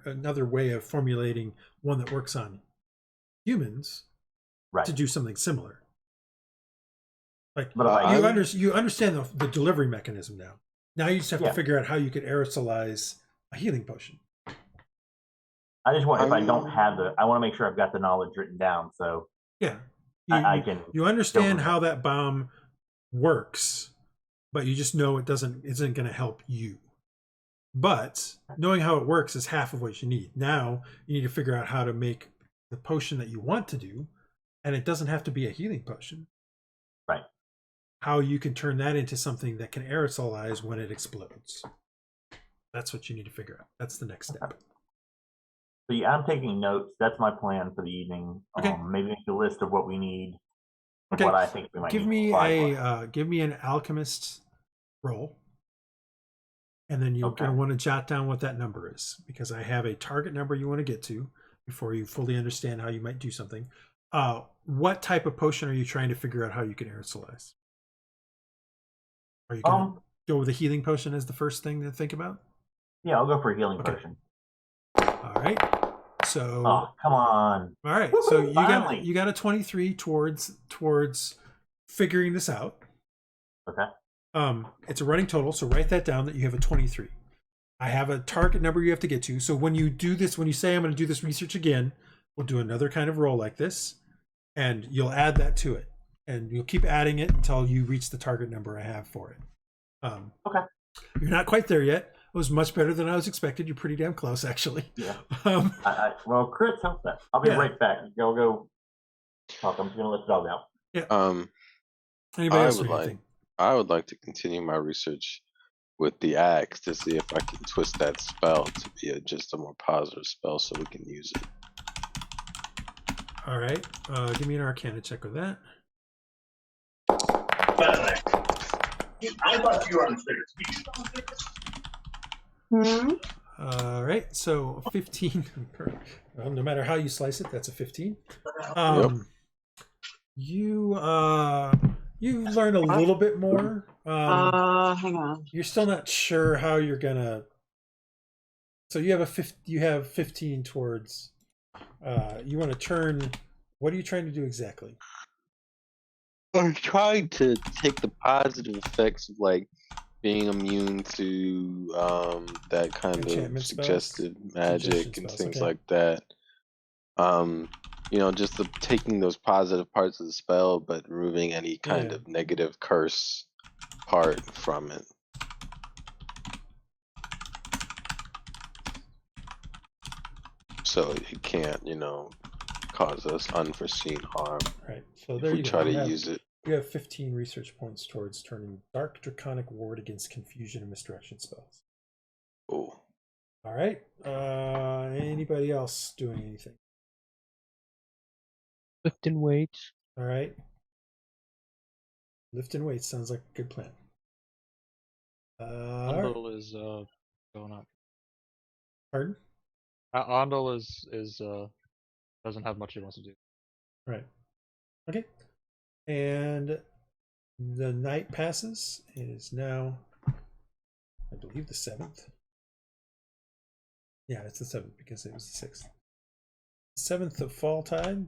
another way of formulating one that works on humans to do something similar. Like you understand the delivery mechanism now. Now you just have to figure out how you could aerosolize a healing potion. I just want, if I don't have I want to make sure I've got the knowledge written down. So yeah, I can. You understand how that bomb works, but you just know isn't going to help you. But knowing how it works is half of what you need. Now you need to figure out how to make the potion that you want to do, and it doesn't have to be a healing potion. Right. How you can turn that into something that can aerosolize when it explodes. That's what you need to figure out. That's the next step. So yeah, I'm taking notes. That's my plan for the evening. Okay. Maybe make a list of what we need. Okay. What I think we might give need. Give me an alchemist roll, and then you're going to want to jot down what that number is, because I have a target number you want to get to before you fully understand how you might do something. What type of potion are you trying to figure out how you can aerosolize? Are you going to go with a healing potion as the first thing to think about? Yeah, I'll go for a healing potion. All right. So. Oh, come on. All right. Woo-hoo, so you got a 23 towards figuring this out. Okay. It's a running total, so write that down that you have a 23. I have a target number you have to get to. So when you do this, when you say I'm going to do this research again, we'll do another kind of roll like this, and you'll add that to it, and you'll keep adding it until you reach the target number I have for it. Okay. You're not quite there yet. It was much better than I was expected. You're pretty damn close, actually. Yeah. Well, crits help that. I'll be right back. Go talk. I'm just gonna let the dog out. Yeah. Anybody else? I would like to continue my research with the axe to see if I can twist that spell to be just a more positive spell, so we can use it. All right. Give me an Arcana check with that. I thought you were on All right, so 15. Well, no matter how you slice it, that's a 15. You learn a little bit more. Hang on. You're still not sure how you're gonna. So you have 15 towards. You want to turn. What are you trying to do exactly? I'm trying to take the positive effects of like being immune to that kind of suggestive magic and things like that. Just taking those positive parts of the spell, but removing any kind of negative curse part from it. So it can't, cause us unforeseen harm. Right. So there you go. Try to use it. You have 15 research points towards turning Dark Draconic Ward against confusion and misdirection spells. Oh. All right. Anybody else doing anything? Lifting weights. All right. Lifting weights sounds like a good plan. Andal is going up. Pardon? Andal is doesn't have much he wants to do. Right. Okay. And the night passes. It is now, I believe, the 7th. Yeah, it's the 7th because it was the 6th. 7th of fall tide.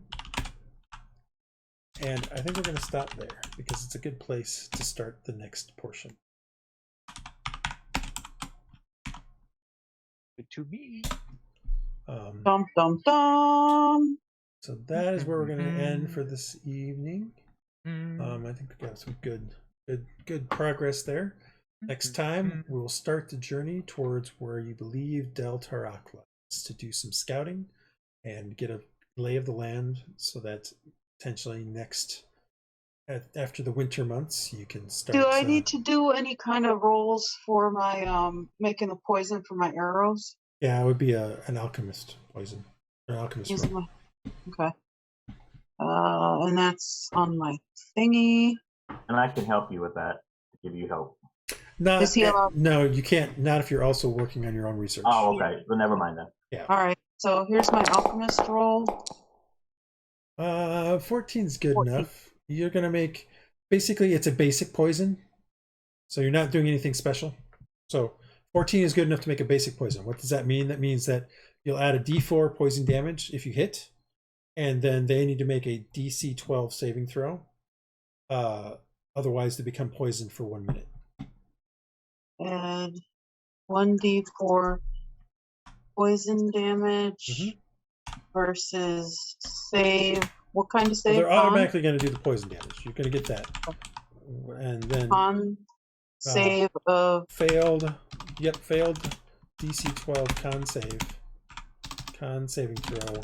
And I think we're going to stop there because it's a good place to start the next portion. Good to me. Dum dum dum. So that is where we're going to end for this evening. Mm. I think we got some good progress there. Next time, we'll start the journey towards where you believe Del Tarakla is to do some scouting and get a lay of the land so that potentially after the winter months, you can start. Do I need to do any kind of rolls for my making the poison for my arrows? Yeah, it would be an alchemist poison. An alchemist roll. Okay. And that's on my thingy. And I can help you with that. Give you help. No, you can't. Not if you're also working on your own research. Oh, okay. Well, never mind then. Yeah. All right. So here's my alchemist roll. 14 is good enough. You're gonna make, basically it's a basic poison, so you're not doing anything special. So 14 is good enough to make a basic poison. What does that mean? That means that you'll add a D4 poison damage if you hit, and then they need to make a DC 12 saving throw. Otherwise, they become poisoned for 1 minute. Add 1d4 poison damage versus save. What kind of save? Well, they're automatically going to do the poison damage. You're going to get that. And then con save of failed. Yep, failed DC 12 con save. Con saving throw.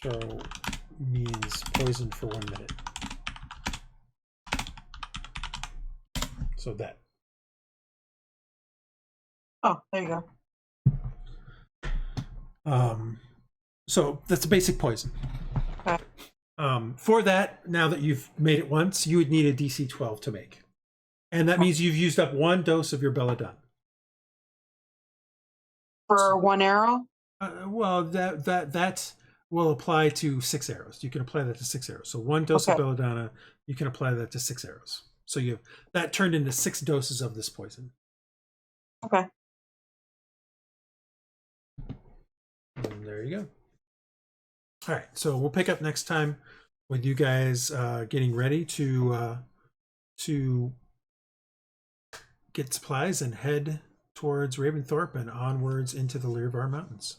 Throw means poison for 1 minute. So that. Oh, there you go. So that's a basic poison. Okay. For that, now that you've made it once, you would need a DC 12 to make. And that means you've used up 1 dose of your belladonna. For 1 arrow? Well, that will apply to 6 arrows. You can apply that to 6 arrows. So 1 dose of belladonna, you can apply that to 6 arrows. So you have that turned into 6 doses of this poison. Okay. And there you go. All right, so we'll pick up next time with you guys getting ready to get supplies and head towards Raventhorpe and onwards into the Learvar Mountains.